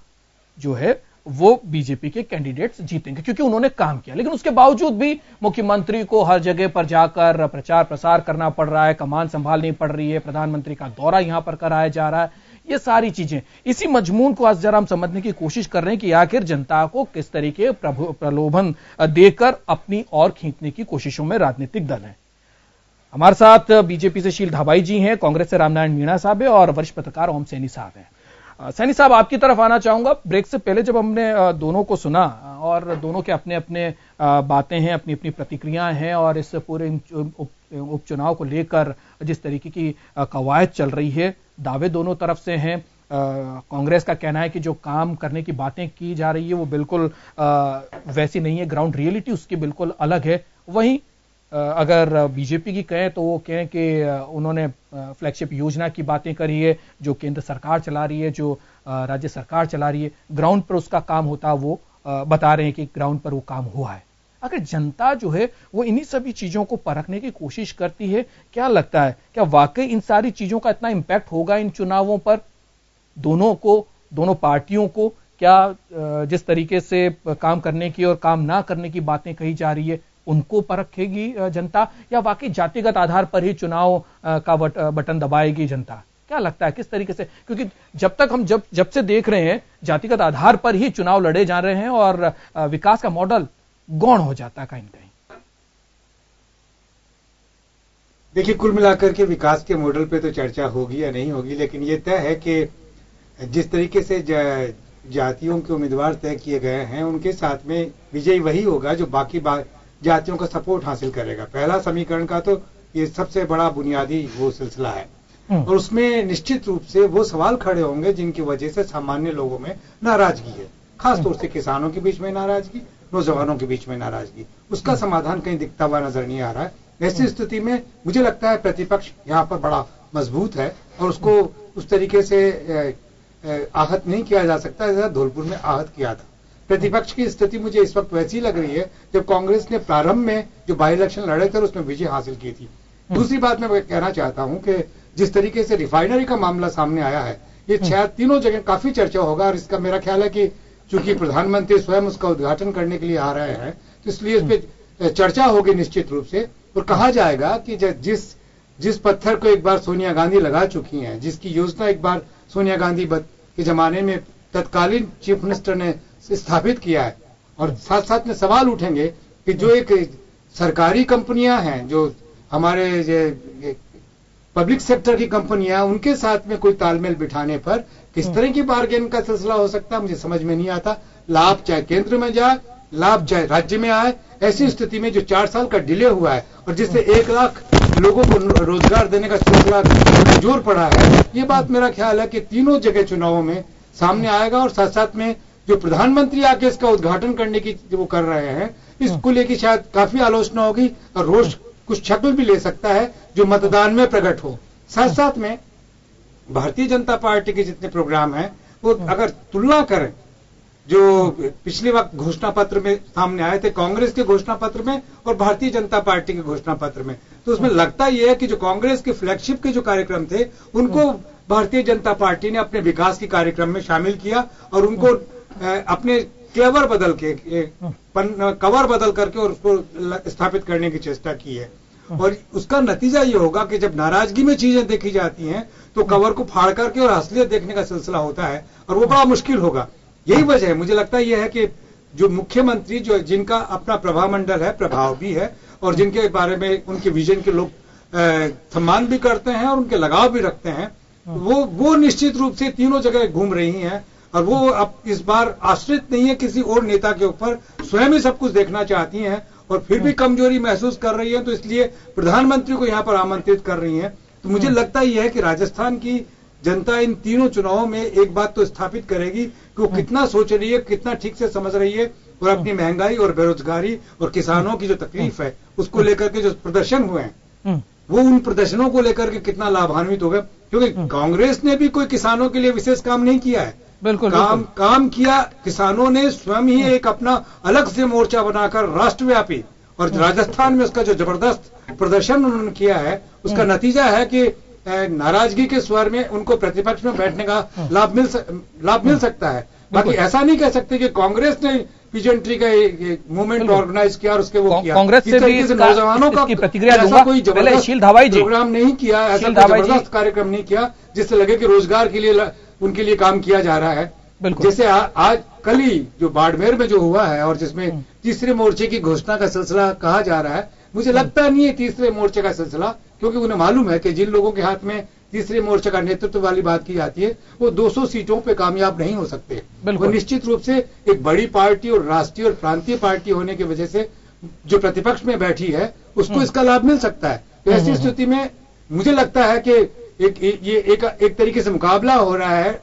जो है वो बीजेपी के कैंडिडेट्स जीतेंगे क्योंकि उन्होंने काम किया। लेकिन उसके बावजूद भी मुख्यमंत्री को हर जगह पर जाकर प्रचार प्रसार करना पड़ रहा है, कमान संभालनी पड़ रही है, प्रधानमंत्री का दौरा यहां पर कराया जा रहा है, ये सारी चीजें, इसी मजमून को आज जरा हम समझने की कोशिश कर रहे हैं कि आखिर जनता को किस तरीके प्रलोभन देकर अपनी ओर खींचने की कोशिशों में राजनीतिक दल है। हमारे साथ बीजेपी से शील धाबाई जी हैं, कांग्रेस से रामनारायण मीणा साहब है और वरिष्ठ पत्रकार ओम सैनी साहब हैं। सैनी साहब, आपकी तरफ आना चाहूंगा। ब्रेक से पहले जब हमने दोनों को सुना और दोनों के अपने अपने बातें हैं, अपनी अपनी प्रतिक्रियाएं हैं और इस पूरे उपचुनाव को लेकर जिस तरीके की कवायद चल रही है, दावे दोनों तरफ से हैं। कांग्रेस का कहना है कि जो काम करने की बातें की जा रही है वो बिल्कुल वैसी नहीं है, ग्राउंड रियलिटी उसकी बिल्कुल अलग है। वहीं अगर बीजेपी की कहें तो वो कहें कि उन्होंने फ्लैगशिप योजना की बातें करी है जो केंद्र सरकार चला रही है, जो राज्य सरकार चला रही है, ग्राउंड पर उसका काम होता वो बता रहे हैं कि ग्राउंड पर वो काम हुआ है। अगर जनता जो है वो इन्हीं सभी चीजों को परखने की कोशिश करती है, क्या लगता है क्या वाकई इन सारी चीजों का इतना इंपैक्ट होगा इन चुनावों पर? दोनों पार्टियों को क्या जिस तरीके से काम करने की और काम ना करने की बातें कही जा रही है उनको परखेगी जनता, या वाकई जातिगत आधार पर ही चुनाव का बटन दबाएगी जनता? क्या लगता है किस तरीके से? क्योंकि जब तक हम जब से देख रहे हैं जातिगत आधार पर ही चुनाव लड़े जा रहे हैं और विकास का मॉडल गौण हो जाता है कहीं न कहीं। देखिए, कुल मिलाकर के विकास के मॉडल पे तो चर्चा होगी या नहीं होगी, लेकिन ये तय है कि जिस तरीके से जातियों के उम्मीदवार तय किए गए हैं उनके साथ में विजयी वही होगा जो बाकी जातियों का सपोर्ट हासिल करेगा। पहला समीकरण का तो ये सबसे बड़ा बुनियादी वो सिलसिला है और उसमें निश्चित रूप से वो सवाल खड़े होंगे जिनकी वजह से सामान्य लोगों में नाराजगी है, खासतौर से किसानों के बीच में नाराजगी, नौजवानों के बीच में नाराजगी। उसका समाधान कहीं दिखता हुआ नजर नहीं आ रहा है। ऐसी स्थिति में मुझे लगता है प्रतिपक्ष यहाँ पर बड़ा मजबूत है और उसको उस तरीके से आहत नहीं किया जा सकता जैसा धौलपुर में आहत किया था। प्रतिपक्ष की स्थिति मुझे इस वक्त वैसी लग रही है जब कांग्रेस ने प्रारंभ में जो बाई इलेक्शन लड़े थे उसमें विजय हासिल की थी। दूसरी बात मैं कहना चाहता हूं कि जिस तरीके से रिफाइनरी का मामला सामने आया है, ये शायद तीनों जगह काफी चर्चा होगा और इसका मेरा ख्याल है कि चूंकि प्रधानमंत्री स्वयं उसका उद्घाटन करने के लिए आ रहे हैं तो इसलिए इस पर चर्चा होगी निश्चित रूप से और कहा जाएगा कि जिस पत्थर को एक बार सोनिया गांधी लगा चुकी हैं, जिसकी योजना एक बार सोनिया गांधी के जमाने में तत्कालीन चीफ मिनिस्टर ने स्थापित किया है, और साथ साथ में सवाल उठेंगे कि जो एक सरकारी कंपनियां हैं, जो हमारे पब्लिक सेक्टर की कंपनियां, उनके साथ में कोई तालमेल बिठाने पर किस तरह की बार्गेन का सिलसिला हो सकता है मुझे समझ में नहीं आता। लाभ चाहे केंद्र में जाए, लाभ चाहे राज्य में आए, ऐसी स्थिति में जो 4 साल का डिले हुआ है और जिससे 1 लाख लोगों को रोजगार देने का सिलसिला जोर पड़ा है, ये बात मेरा ख्याल है कि तीनों जगह चुनावों में सामने आएगा। और साथ साथ में जो प्रधानमंत्री आके इसका उद्घाटन करने की जो वो कर रहे हैं, इसको लेकर शायद काफी आलोचना होगी और रोष कुछ शक्ल भी ले सकता है जो मतदान में प्रकट हो। साथ साथ में भारतीय जनता पार्टी के जितने प्रोग्राम हैं वो अगर तुलना करें जो पिछले वक्त घोषणा पत्र में सामने आए थे, कांग्रेस के घोषणा पत्र में और भारतीय जनता पार्टी के घोषणा पत्र में, तो उसमें लगता यह है कि जो कांग्रेस के फ्लैगशिप के जो कार्यक्रम थे उनको भारतीय जनता पार्टी ने अपने विकास के कार्यक्रम में शामिल किया और उनको अपने कवर बदल करके और उसको स्थापित करने की चेष्टा की है। और उसका नतीजा ये होगा कि जब नाराजगी में चीजें देखी जाती हैं तो कवर को फाड़ करके और असलियत देखने का सिलसिला होता है और वो बड़ा मुश्किल होगा। यही वजह है, मुझे लगता यह है कि जो मुख्यमंत्री जो जिनका अपना प्रभाव मंडल है, प्रभाव भी है और जिनके बारे में उनके विजन के लोग सम्मान भी करते हैं और उनके लगाव भी रखते हैं, वो निश्चित रूप से तीनों जगह घूम रही हैं और वो अब इस बार आश्रित नहीं है किसी और नेता के ऊपर, स्वयं ही सब कुछ देखना चाहती हैं और फिर भी कमजोरी महसूस कर रही है, तो इसलिए प्रधानमंत्री को यहां पर आमंत्रित कर रही हैं। तो मुझे लगता यह है कि राजस्थान की जनता इन तीनों चुनावों में एक बात तो स्थापित करेगी कि वो कितना सोच रही है, कितना ठीक से समझ रही है और अपनी महंगाई और बेरोजगारी और किसानों की जो तकलीफ है उसको लेकर के जो प्रदर्शन हुए हैं वो उन प्रदर्शनों को लेकर के कितना लाभान्वित हो गए, क्योंकि कांग्रेस ने भी कोई किसानों के लिए विशेष काम नहीं किया है। बिल्कुल काम किया किसानों ने स्वयं ही एक अपना अलग से मोर्चा बनाकर राष्ट्रव्यापी, और राजस्थान में उसका जो जबरदस्त प्रदर्शन उन्होंने किया है उसका नतीजा है कि नाराजगी के स्वर में उनको प्रतिपक्ष में बैठने का लाभ मिल सकता है। बाकी ऐसा नहीं कह सकते कि कांग्रेस ने पीजेंट्री का एक मूवमेंट ऑर्गेनाइज किया और उसके वो किया। कांग्रेस से भी नौजवानों का प्रतिक्रिया ऐसा कोई जबरदस्त प्रोग्राम नहीं किया, ऐसा जबरदस्त कार्यक्रम नहीं किया जिससे लगे कि रोजगार के लिए उनके लिए काम किया जा रहा है। जैसे आज कल ही जो बाड़मेर में जो हुआ है और जिसमें तीसरे मोर्चे की घोषणा का सिलसिला कहा जा रहा है, मुझे लगता नहीं है तीसरे मोर्चे का सिलसिला, क्योंकि उन्हें मालूम है कि जिन लोगों के हाथ में तीसरे मोर्चे का नेतृत्व वाली बात की जाती है वो 200 सीटों पे कामयाब नहीं हो सकते। वो निश्चित रूप से एक बड़ी पार्टी और राष्ट्रीय और प्रांतीय पार्टी होने की वजह से जो प्रतिपक्ष में बैठी है उसको इसका लाभ मिल सकता है। तो ऐसी स्थिति में मुझे लगता है कि एक तरीके से मुकाबला हो रहा है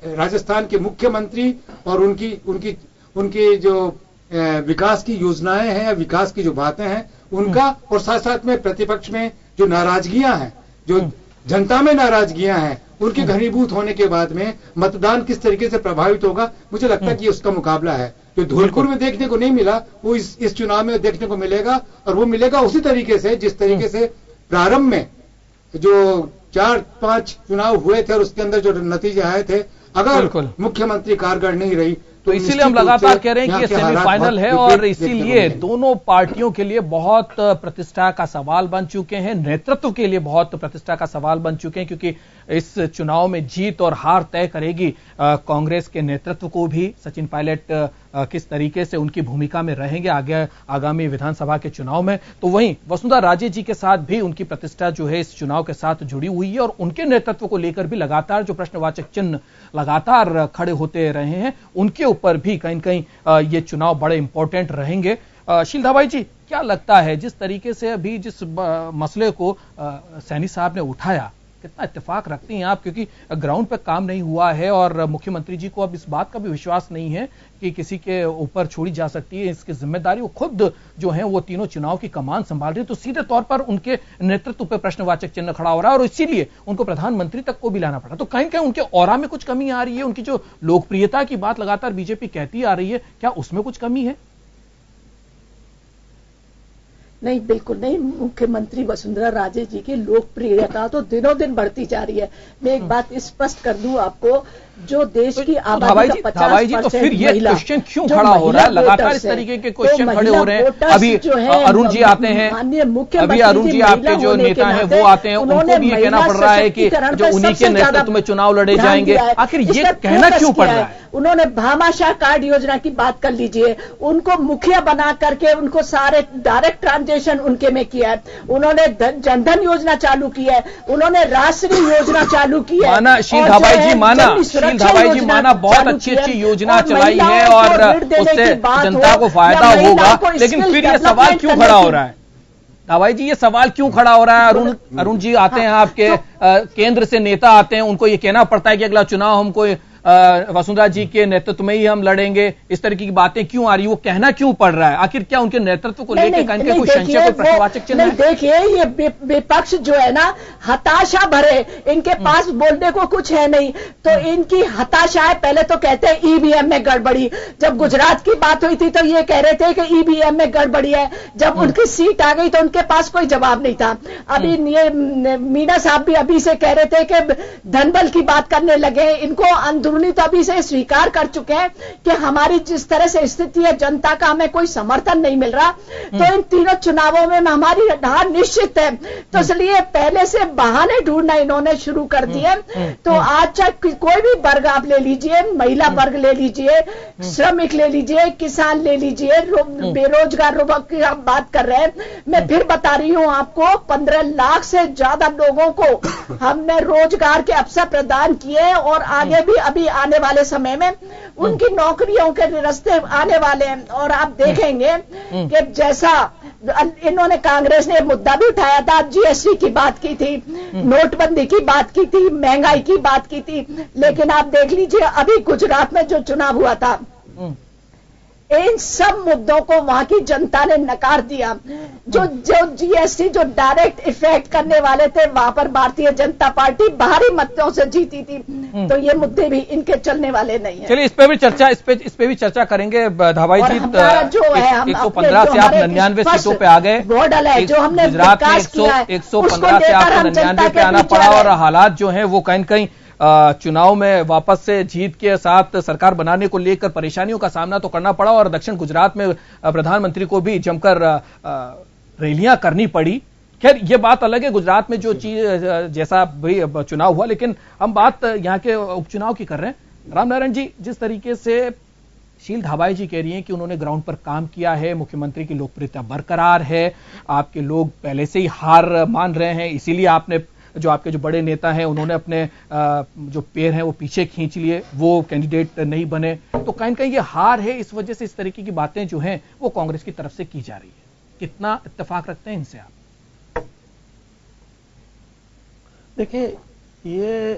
राजस्थान के मुख्यमंत्री और उनकी जो विकास की योजनाएं हैं, विकास की जो बातें हैं उनका, और साथ साथ में प्रतिपक्ष में जो नाराजगियां हैं, जो जनता में नाराजगियां हैं, उनके घनीभूत होने के बाद में मतदान किस तरीके से प्रभावित होगा, मुझे लगता है कि उसका मुकाबला है। जो धौलपुर में देखने को नहीं मिला वो इस चुनाव में देखने को मिलेगा, और वो मिलेगा उसी तरीके से जिस तरीके से प्रारंभ में जो 4-5 चुनाव हुए थे और उसके अंदर जो नतीजे आए थे, अगर मुख्यमंत्री कारगर नहीं रही तो इसीलिए हम लगातार कह रहे हैं कि ये सेमीफाइनल है और इसीलिए दोनों पार्टियों के लिए बहुत प्रतिष्ठा का सवाल बन चुके हैं, नेतृत्व के लिए बहुत प्रतिष्ठा का सवाल बन चुके हैं, क्योंकि इस चुनाव में जीत और हार तय करेगी कांग्रेस के नेतृत्व को भी। सचिन पायलट किस तरीके से उनकी भूमिका में रहेंगे आगे आगामी विधानसभा के चुनाव में, तो वहीं वसुंधरा राजे जी के साथ भी उनकी प्रतिष्ठा जो है इस चुनाव के साथ जुड़ी हुई है, और उनके नेतृत्व को लेकर भी लगातार जो प्रश्नवाचक चिन्ह लगातार खड़े होते रहे हैं, उनके ऊपर भी कहीं न कहीं ये चुनाव बड़े इंपॉर्टेंट रहेंगे। शील धाबाई जी, क्या लगता है जिस तरीके से अभी जिस मसले को सैनी साहब ने उठाया, कितना इत्तेफाक रखती हैं आप, क्योंकि ग्राउंड पे काम नहीं हुआ है और मुख्यमंत्री जी को अब इस बात का भी विश्वास नहीं है कि किसी के ऊपर छोड़ी जा सकती है इसकी जिम्मेदारी, वो खुद जो है वो तीनों चुनाव की कमान संभाल रही है, तो सीधे तौर पर उनके नेतृत्व पर प्रश्नवाचक चिन्ह खड़ा हो रहा है और इसीलिए उनको प्रधानमंत्री तक को भी लाना पड़ा। तो कहीं कहीं उनके ऑरा में कुछ कमी आ रही है, उनकी जो लोकप्रियता की बात लगातार बीजेपी कहती आ रही है, क्या उसमें कुछ कमी है? नहीं, बिल्कुल नहीं। मुख्यमंत्री वसुंधरा राजे जी की लोकप्रियता तो दिनों दिन बढ़ती जा रही है। मैं एक बात स्पष्ट कर दूं आपको, जो देश की आबादी का 50% तो फिर ये क्वेश्चन क्यों खड़ा हो रहा है? लगातार इस तरीके के क्वेश्चन खड़े हो रहे हैं। अभी अरुण जी आते हैं, अभी अरुण जी आपके जो नेता हैं वो आते हैं, उनको भी ये कहना पड़ रहा है कि जो उन्हीं के नेतृत्व में चुनाव लड़े जाएंगे। आखिर ये कहना क्यों पड़ रहा है? उन्होंने भामाशाह कार्ड योजना की बात कर लीजिए, उनको मुखिया बना करके उनको सारे डायरेक्ट ट्रांजेक्शन उनके में किया है, उन्होंने जनधन योजना चालू की है, उन्होंने राष्ट्रीय योजना चालू की है। माना शील धाबाई जी, शील धाबाई जी माना बहुत अच्छी अच्छी योजना चलाई है और उससे जनता को फायदा होगा, लेकिन फिर ये सवाल क्यों खड़ा हो रहा है? धाबाई जी, ये सवाल क्यों खड़ा हो रहा है? अरुण जी आते हैं आपके केंद्र से, नेता आते हैं, उनको ये कहना पड़ता है कि अगला चुनाव हमको वसुंधरा जी के नेतृत्व में ही हम लड़ेंगे, इस तरीके की बातें क्यों आ रही है? वो कहना क्यों पड़ रहा है? आखिर क्या उनके नेतृत्व को लेकर कहीं कोई संशय, कोई प्रश्नवाचक चिन्ह है? देखिए, ये विपक्ष जो है ना हताशा भरे, इनके पास बोलने को कुछ है नहीं, तो इनकी हताशा है। पहले तो कहते हैं ईवीएम में गड़बड़ी, जब गुजरात की बात हुई थी तो ये कह रहे थे कि ईवीएम में गड़बड़ी है, जब उनकी सीट आ गई तो उनके पास कोई जवाब नहीं था। अभी ये मीना साहब भी अभी से कह रहे थे कि धनबल की बात करने लगे, इनको तो अभी से स्वीकार कर चुके हैं कि हमारी जिस तरह से स्थिति है, जनता का हमें कोई समर्थन नहीं मिल रहा, तो इन तीनों चुनावों में हमारी हार निश्चित है। तो इसलिए पहले से बहाने ढूंढना इन्होंने शुरू कर दिए। तो आज चाहे कोई भी वर्ग आप ले लीजिए, महिला वर्ग ले लीजिए, श्रमिक ले लीजिए, किसान ले लीजिए, बेरोजगार की आप बात कर रहे हैं। मैं फिर बता रही हूं आपको, 15 लाख से ज्यादा लोगों को हमने रोजगार के अवसर प्रदान किए और आगे भी अभी आने वाले समय में उनकी नौकरियों के रास्ते आने वाले हैं। और आप देखेंगे कि जैसा इन्होंने, कांग्रेस ने मुद्दा भी उठाया था, जीएसटी की बात की थी, नोटबंदी की बात की थी, महंगाई की बात की थी, लेकिन आप देख लीजिए अभी गुजरात में जो चुनाव हुआ था, इन सब मुद्दों को वहां की जनता ने नकार दिया। जो जीएसटी जो डायरेक्ट इफेक्ट करने वाले थे, वहां पर भारतीय जनता पार्टी भारी मतों से जीती थी। तो ये मुद्दे भी इनके चलने वाले नहीं है। चलिए इस पे भी चर्चा करेंगे। धाबाई जी, जो है 115 से आप 99 सीटों पे आ गए, मॉडल है जो हमने गुजरात में 115 से आपको 99 पे आना पड़ा और हालात जो है वो कहीं चुनाव में वापस से जीत के साथ सरकार बनाने को लेकर परेशानियों का सामना तो करना पड़ा और दक्षिण गुजरात में प्रधानमंत्री को भी जमकर रैलियां करनी पड़ी। खैर ये बात अलग है, गुजरात में जो चीज जैसा भी चुनाव हुआ, लेकिन हम बात यहाँ के उपचुनाव की कर रहे हैं। रामनारायण जी, जिस तरीके से शील धाबाई जी कह रही हैं कि उन्होंने ग्राउंड पर काम किया है, मुख्यमंत्री की लोकप्रियता बरकरार है, आपके लोग पहले से ही हार मान रहे हैं, इसीलिए आपने जो आपके जो बड़े नेता हैं उन्होंने अपने जो पैर हैं वो पीछे खींच लिए, वो कैंडिडेट नहीं बने, तो कहीं न कहीं ये हार है, इस वजह से इस तरीके की बातें जो हैं वो कांग्रेस की तरफ से की जा रही है। कितना इत्तेफाक रखते हैं इनसे आप? देखिए, ये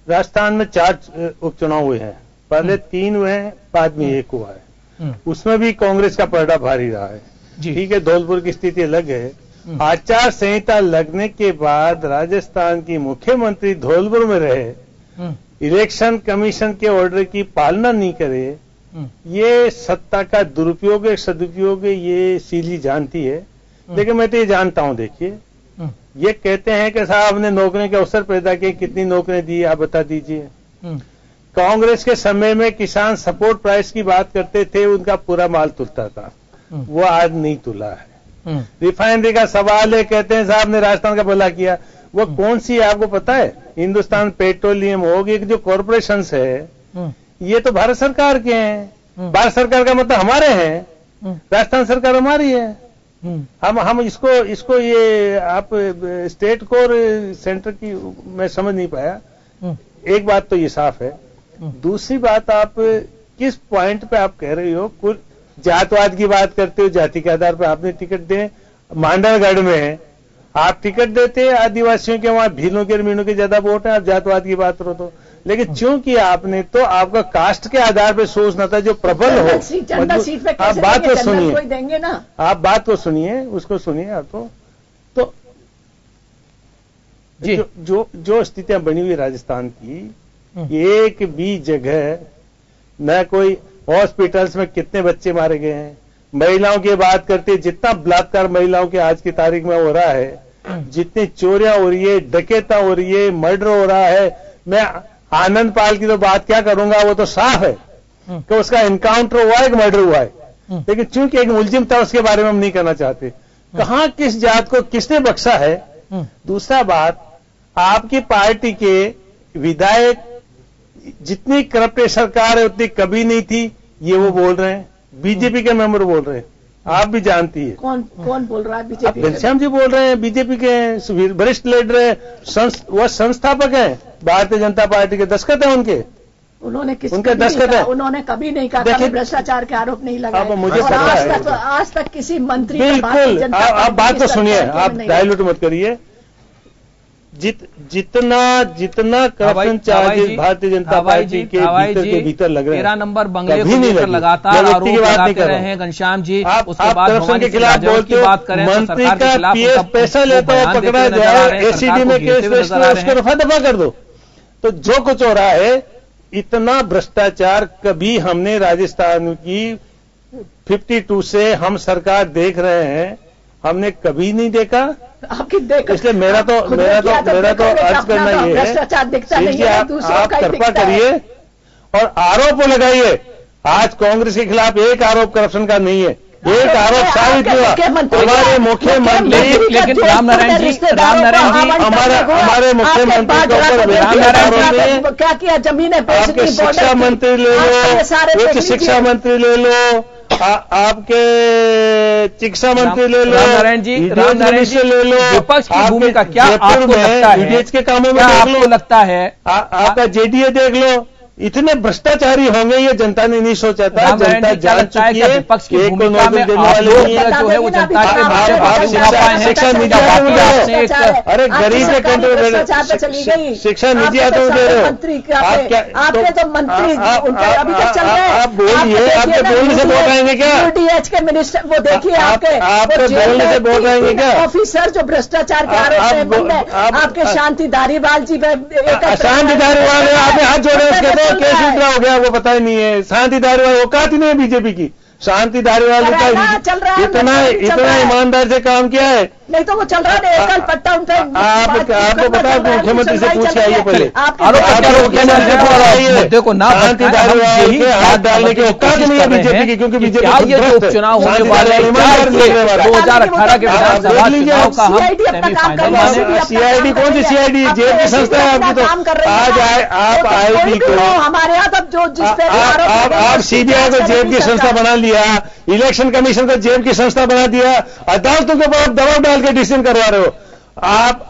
राजस्थान में 4 उपचुनाव हुए हैं, पहले 3 हुए हैं, बाद में 1 हुआ है। उसमें भी कांग्रेस का पलड़ा भारी रहा है। ठीक है, धौलपुर की स्थिति अलग है। आचार संहिता लगने के बाद राजस्थान की मुख्यमंत्री धौलपुर में रहे, इलेक्शन कमीशन के ऑर्डर की पालना नहीं करे, ये सत्ता का दुरुपयोग है, सदुपयोग है, ये सीली जानती है। लेकिन मैं तो ये जानता हूं, देखिए, ये कहते हैं कि साहब हमने नौकरियों के अवसर पैदा किए, कितनी नौकरियां दी आप बता दीजिए। कांग्रेस के समय में किसान सपोर्ट प्राइस की बात करते थे, उनका पूरा माल तुलता था, वो आज नहीं तुला है। रिफाइनरी का सवाल है, कहते हैं साहब ने राजस्थान का भला किया, वो कौन सी है आपको पता है? हिंदुस्तान पेट्रोलियम होगी, जो कॉर्पोरेशन है ये तो भारत सरकार के हैं। भारत सरकार का मतलब हमारे हैं, राजस्थान सरकार हमारी है। हम इसको ये आप स्टेट को और सेंटर की मैं समझ नहीं पाया। एक बात तो ये साफ है। दूसरी बात, आप किस पॉइंट पे आप कह रही हो, कुछ जातवाद की बात करते हो, जाति के आधार पर आपने टिकट दे। मांडरगढ़ में आप टिकट देते आदिवासियों के, वहां भीलों के और मीणों के ज्यादा वोट है, आप जातवाद की बात करो तो। लेकिन चूंकि आपने तो आपका कास्ट के आधार पर सोचना था, जो प्रबल हो। आप बात को सुनिए, देंगे ना, आप बात को सुनिए, उसको सुनिए आप तो जो स्थितियां बनी हुई राजस्थान की, एक भी जगह न कोई हॉस्पिटल्स में कितने बच्चे मारे गए हैं, महिलाओं की बात करते, जितना बलात्कार महिलाओं के आज की तारीख में हो रहा है, जितनी चोरियां हो रही है, डकैता हो रही है, मर्डर हो रहा है। मैं आनंद पाल की तो बात क्या करूंगा, वो तो साफ है कि उसका एनकाउंटर हुआ है कि मर्डर हुआ है, लेकिन चूंकि एक मुलजिम था उसके बारे में हम नहीं करना चाहते। कहां किस जात को किसने बख्शा है? दूसरा बात, आपकी पार्टी के विधायक, जितनी करप्ट सरकार है उतनी कभी नहीं थी, ये वो बोल रहे हैं, बीजेपी के मेंबर बोल रहे हैं, आप भी जानती है। कौन बोल रहा है? बीजेपी घनश्याम जी बोल रहे हैं, बीजेपी के वरिष्ठ लीडर है, वो संस्थापक हैं भारतीय जनता पार्टी के, दस्तखत है उनके। उनके दस्तखत है। उन्होंने कभी नहीं कहा कि भ्रष्टाचार के आरोप नहीं लगाए। मुझे आज तक किसी मंत्री, बिल्कुल, आप बात तो सुनिए, आप डायलूट मत करिए। जितना corruption charges Bharatiya Janata party के भीतर लग रहे हैं, 13 नंबर बंगले को लेकर लगातार आरोप लगाते रहे हैं घनश्याम जी। उसके बाद करप्शन के खिलाफ बोलते हो, मंत्री का पीएस पैसा लेता है, पकड़ा जाए, एसीडी में केस रजिस्टर, उसको रफा दफा कर दो। तो जो कुछ हो रहा है, इतना भ्रष्टाचार कभी हमने राजस्थान की 52 से हम सरकार देख रहे हैं, हमने कभी नहीं देखा। आपकी देखा, इसलिए मेरा तो अर्ज करना ये है, आप कृपा करिए और आरोप लगाइए। आज कांग्रेस के खिलाफ एक आरोप करप्शन का नहीं है, एक आरोप साबित हुआ। हमारे मुख्यमंत्री, लेकिन रामनारायण जी हमारे मुख्यमंत्री को क्या किया? जमीनें आपके शिक्षा मंत्री ले लो, उच्च शिक्षा मंत्री ले लो, आपके चिकित्सा मंत्री ले लो, रामनारायण जी ले लो, विपक्ष की भूमिका क्या आपको लगता है? यूडीएच के कामों में आपको लगता है? आपका जेडीए देख लो, इतने भ्रष्टाचारी होंगे ये जनता ने नहीं सोचा था। जनता जान चुकी है, विपक्ष की भूमिका में जो है वो जनता के शिक्षा निजी अरे गरीब के कंट्रोल शिक्षा निजी आते दे रहे हो। आपके तो मंत्री अभी तक चल रहे हैं, आप बोलिए, आपके बोलने से वोट आएंगे क्या? यूडीएच के मिनिस्टर, वो देखिए आपके बोलने से वोट आएंगे क्या? ऑफिसर जो भ्रष्टाचार के आरोप में, आपके शांति धारीवाल जी, शांति धारीवाल आपने हाथ जोड़े उसके तो केस उतरा हो गया, वो पता ही नहीं है। शांति धारीवाल औकात ही नहीं है बीजेपी की। शांति धारीवाल का इतना ईमानदार से काम किया है। नहीं तो वो चल रहा है कल पट्टा उनका। आपको पता है मुख्यमंत्री से पूछ के आइए पहले। देखो ना शांति धारीवाल के हाथ डालने के औकात नहीं है बीजेपी की, क्योंकि बीजेपी ये जो उपचुनाव होने वाले 2018 के विधानसभा चुनाव का हम सेमीफाइनल माने। सीआईडी कौन सी सीआईडी? जेब की संस्था है आपकी। तो आज आप आईडी को हमारे यहाँ तब जो आप सीबीआई को जेब की संस्था बना लिया, इलेक्शन कमीशन को जेब की संस्था बना दिया, अदालतों के ऊपर दबाव डाल के डिसीजन करवा रहे हो आप।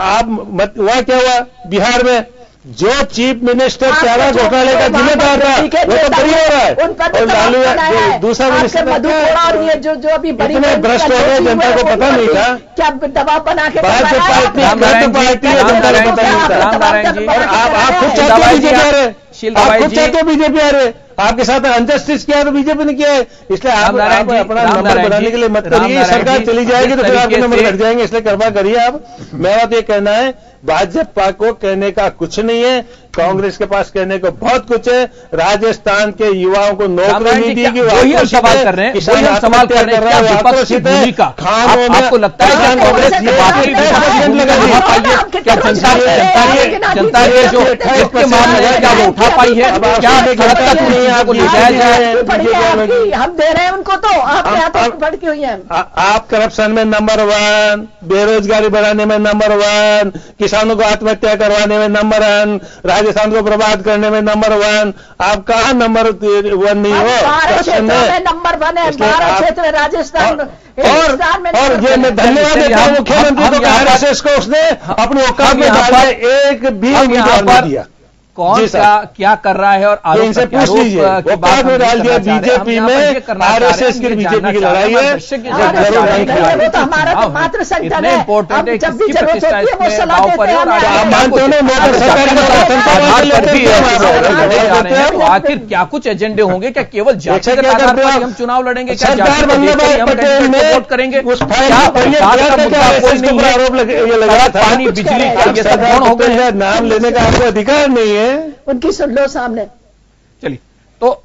वहां क्या हुआ बिहार में? जो चीफ मिनिस्टर चारा घोटाले का जिम्मेदार था वो तो बरी हो रहा है, और लालू दूसरा मिनिस्टर जो अभी बड़ी भ्रष्ट हो गए, जनता को पता नहीं था। क्या दबाव बना के पार्टी है, जनता को पता नहीं था। आप खुद चाहते हो बीजेपी आ रहे, आप खुद चाहते हो बीजेपी आ रहे, आपके साथ अनजस्टिस किया तो बीजेपी ने किया है। इसलिए आप अपना नंबर बनाने के लिए मत करिए। सरकार चली जाएगी तो फिर आपके नंबर घट जाएंगे, इसलिए कृपा करिए आप। मेरा तो ये कहना है भाजपा को कहने का कुछ नहीं है, कांग्रेस के पास कहने को बहुत कुछ है। राजस्थान के युवाओं को नौकरी नहीं दी कि वही हम सवाल कर रहे हैं, वही हम सवाल कर रहे हैं। विपक्ष की भूमिका आपको लगता है कि कांग्रेस के बाकी क्या जनता के जो हित के मामले हैं क्या वो उठा पाई है? क्या सड़क तक नहीं आपको ले जाया जाए? हम दे रहे हैं उनको, तो आपके बढ़ हुई है। आप करप्शन में नंबर 1, बेरोजगारी बढ़ाने में नंबर 1, किसानों को आत्महत्या करवाने में नंबर 1, राजस्थान को बर्बाद करने में नंबर 1। आप कहाँ नंबर 1 नहीं हो? नंबर 1 है 12 क्षेत्र में राजस्थान। और ये मैं धन्यवाद देता हूँ मुख्यमंत्री को, आरएसएस को उसने अपनी औकात में डाला, एक भी उम्मीदवार नहीं दिया। कौन क्या कर रहा है और इनसे पूछ लीजिए। औकात में डाल दिया बीजेपी में, आरएसएस की बीजेपी की लड़ाई है। तो हमारा तो मात्र संगठन है, जब भी जरूरत होती है वो सलाह देते हैं। आप मानते हो ना मोटर सरकार आखिर क्या कुछ एजेंडे होंगे? क्या केवल जाति के आधार पर हम चुनाव लड़ेंगे? क्या सरदार वल्लभभाई पटेल ने वोट करेंगे? आरोप लगा था पानी बिजली ये सब कौन हो गए? नाम लेने का आपको अधिकार नहीं है, उनकी सुन लो सामने। चलिए, तो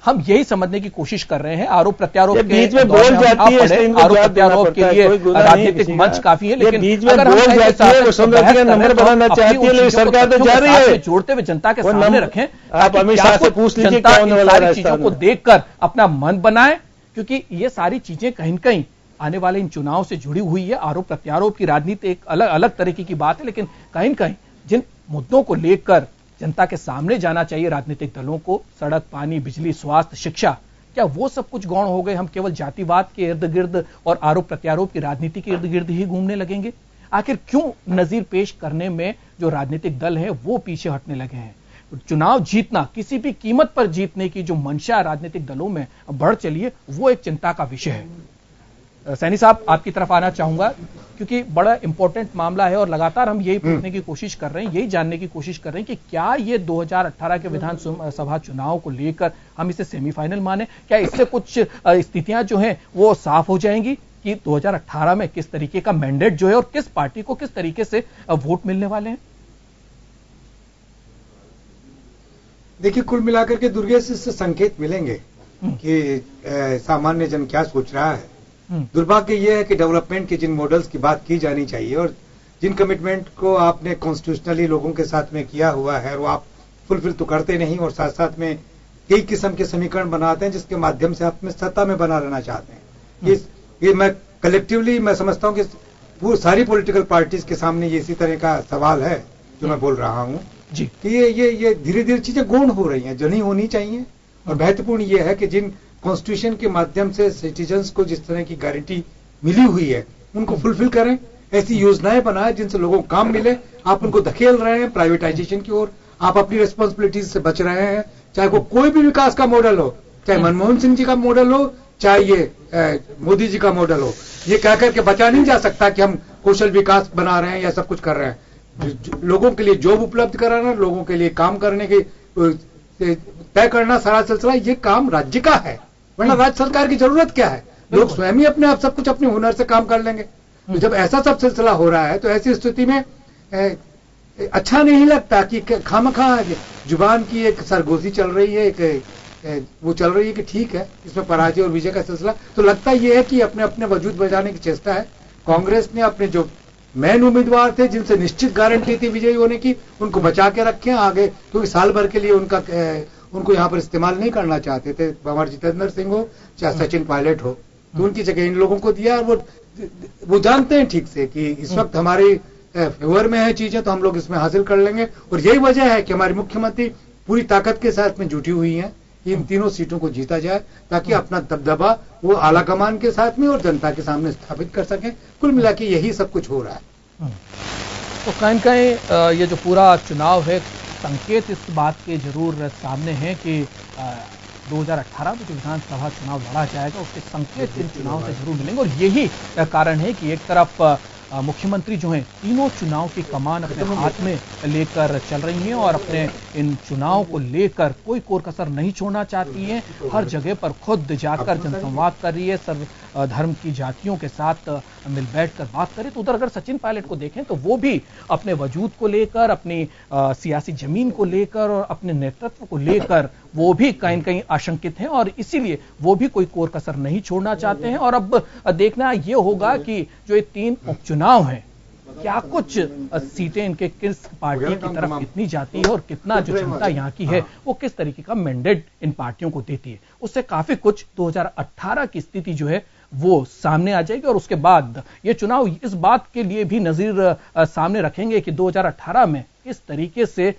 हम यही समझने की कोशिश कर रहे हैं। आरोप प्रत्यारोप के बीच में बोल जाती है, आरोप प्रत्यारोप के लिए राजनीतिक मंच काफी है, लेकिन बीच में बोल जाती है, वसुंधरा का नंबर बनाना चाहती है, सरकार तो जा रही है। जोड़ते हुए जनता के सामने रखें। आप अमित शाह से पूछ लीजिए क्या होने वाला है। चीजों को देखकर अपना मन बनाए, क्योंकि ये सारी चीजें कहीं न कहीं आने वाले इन चुनाव से जुड़ी हुई है। आरोप प्रत्यारोप की राजनीति एक अलग अलग तरीके की बात है, लेकिन कहीं न कहीं जिन मुद्दों को लेकर जनता के सामने जाना चाहिए राजनीतिक दलों को, सड़क, पानी, बिजली, स्वास्थ्य, शिक्षा, क्या वो सब कुछ गौण हो गए? हम केवल जातिवाद के इर्द गिर्द और आरोप प्रत्यारोप की राजनीति के इर्द गिर्द ही घूमने लगेंगे? आखिर क्यों नजीर पेश करने में जो राजनीतिक दल हैं वो पीछे हटने लगे हैं? चुनाव जीतना, किसी भी कीमत पर जीतने की जो मंशा राजनीतिक दलों में बढ़ चली है, वो एक चिंता का विषय है। सैनी साहब, आपकी तरफ आना चाहूंगा, क्योंकि बड़ा इंपॉर्टेंट मामला है और लगातार हम यही पूछने की कोशिश कर रहे हैं, यही जानने की कोशिश कर रहे हैं कि क्या ये 2018 के विधानसभा चुनाव को लेकर हम इसे सेमीफाइनल माने? क्या इससे कुछ स्थितियां जो हैं वो साफ हो जाएंगी कि 2018 में किस तरीके का मैंडेट जो है और किस पार्टी को किस तरीके से वोट मिलने वाले हैं? देखिए, कुल मिलाकर के दुर्गेश इससे संकेत मिलेंगे कि सामान्य जन क्या सोच रहा है। दुर्भाग्य यह है कि डेवलपमेंट के जिन मॉडल्स की बात की जानी चाहिए और जिन कमिटमेंट को आपने कॉन्स्टिट्यूशनली लोगों के साथ में किया हुआ है, वो आप फुलफिल तो करते नहीं, और साथ साथ में कई किस्म के समीकरण बनाते हैं जिसके माध्यम से आप में सत्ता में बना रहना चाहते हैं। ये मैं कलेक्टिवली मैं समझता हूं कि सारी पॉलिटिकल पार्टीज के सामने ये इसी तरह का सवाल है जो मैं बोल रहा हूं जी, कि ये धीरे धीरे चीजें गौण हो रही हैं जो नहीं होनी चाहिए। और महत्वपूर्ण ये है कि जिन कॉन्स्टिट्यूशन के माध्यम से सिटीजन्स को जिस तरह की गारंटी मिली हुई है उनको फुलफिल करें, ऐसी योजनाएं बनाएं जिनसे लोगों को काम मिले। आप उनको धकेल रहे हैं प्राइवेटाइजेशन की ओर, आप अपनी रिस्पॉन्सिबिलिटीज से बच रहे हैं, चाहे वो कोई भी विकास का मॉडल हो, चाहे मनमोहन सिंह जी का मॉडल हो, चाहे ये मोदी जी का मॉडल हो। ये कह करके बचा नहीं जा सकता कि हम कौशल विकास बना रहे हैं या सब कुछ कर रहे हैं। लोगों के लिए जॉब उपलब्ध कराना, लोगों के लिए काम करने के तय करना, सारा सिलसिला ये काम राज्य का है, वरना राज्य सरकार की जरूरत क्या है? लोग स्वयं ही अपने आप सब कुछ अपने हुनर से काम कर लेंगे। तो जब ऐसा सब सिलसिला हो रहा है तो ऐसी स्थिति में अच्छा नहीं लगता कि खामखा जुबान की एक सरगोशी चल रही है, एक वो चल रही है कि ठीक है, इसमें पराजय और विजय का सिलसिला तो लगता ये है कि अपने अपने वजूद बचाने की चेष्टा है। कांग्रेस ने अपने जो मेन उम्मीदवार थे, जिनसे निश्चित गारंटी थी विजयी होने की, उनको बचा के रखे आगे, क्योंकि साल भर के लिए उनको यहाँ पर इस्तेमाल नहीं करना चाहते थे, हमारे जितेंद्र सिंह हो चाहे सचिन पायलट हो, तो उनकी जगह इन लोगों को दिया। और वो जानते हैं ठीक से कि इस वक्त हमारी फेवर में है चीजें, तो हम लोग इसमें हासिल कर लेंगे। और यही वजह है कि हमारे मुख्यमंत्री पूरी ताकत के साथ में जुटी हुई हैं कि इन तीनों सीटों को जीता जाए, ताकि अपना दबदबा वो आला कमान के साथ में और जनता के सामने स्थापित कर सकें। कुल मिला के यही सब कुछ हो रहा है। तो कहीं कहीं ये जो पूरा चुनाव है, संकेत इस बात के जरूर सामने हैं कि 2018 में जो विधानसभा चुनाव लड़ा जाएगा उसके संकेत इन चुनाव से जरूर मिलेंगे। और यही कारण है कि एक तरफ मुख्यमंत्री जो हैं तीनों चुनाव की कमान अपने हाथ में लेकर चल रही हैं और अपने इन चुनाव को लेकर कोई कोर कसर नहीं छोड़ना चाहती हैं। हर जगह पर खुद जाकर जनसंवाद कर रही है, सर्व धर्म की जातियों के साथ मिल बैठ कर बात करें। तो उधर अगर सचिन पायलट को देखें तो वो भी अपने वजूद को लेकर, अपनी सियासी जमीन को लेकर और अपने नेतृत्व को लेकर वो भी कहीं न कहीं आशंकित हैं और इसीलिए वो भी कोई कोर कसर नहीं छोड़ना चाहते हैं। और अब देखना ये होगा कि जो ये 3 उपचुनाव हैं, क्या कुछ सीटें इनके किस पार्टी की तरफ कितनी जाती है और कितना जो जनता यहाँ की है वो किस तरीके का मैंडेट इन पार्टियों को देती है। उससे काफी कुछ 2018 की स्थिति जो है वो सामने आ जाएगी। और उसके बाद ये चुनाव इस बात के लिए भी नजीर सामने रखेंगे कि 2018 में किस तरीके से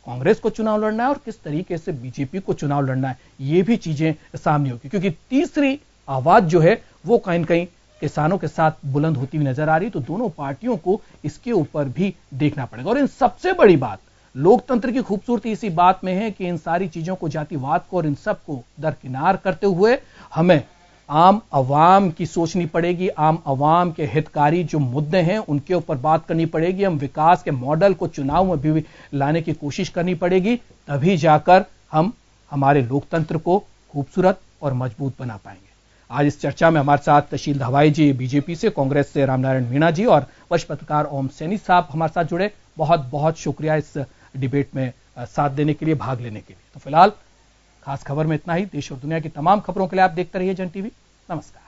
कांग्रेस को चुनाव लड़ना है और किस तरीके से बीजेपी को चुनाव लड़ना है। ये भी चीजें सामने होगी, क्योंकि तीसरी आवाज जो है वो कहीं न कहीं किसानों के साथ बुलंद होती हुई नजर आ रही। तो दोनों पार्टियों को इसके ऊपर भी देखना पड़ेगा। और इन सबसे बड़ी बात, लोकतंत्र की खूबसूरती इसी बात में है कि इन सारी चीजों को, जातिवाद को और इन सबको दरकिनार करते हुए हमें आम आवाम की सोचनी पड़ेगी। आम आवाम के हितकारी जो मुद्दे हैं उनके ऊपर बात करनी पड़ेगी। हम विकास के मॉडल को चुनाव में भी लाने की कोशिश करनी पड़ेगी, तभी जाकर हम हमारे लोकतंत्र को खूबसूरत और मजबूत बना पाएंगे। आज इस चर्चा में हमारे साथ तहसील हवाई जी बीजेपी से, कांग्रेस से रामनारायण मीणा जी और वरिष्ठ पत्रकार ओम सैनी साहब हमारे साथ जुड़े। बहुत बहुत शुक्रिया इस डिबेट में साथ देने के लिए, भाग लेने के लिए। तो फिलहाल खास खबर में इतना ही। देश और दुनिया की तमाम खबरों के लिए आप देखते रहिए जन टीवी। नमस्कार।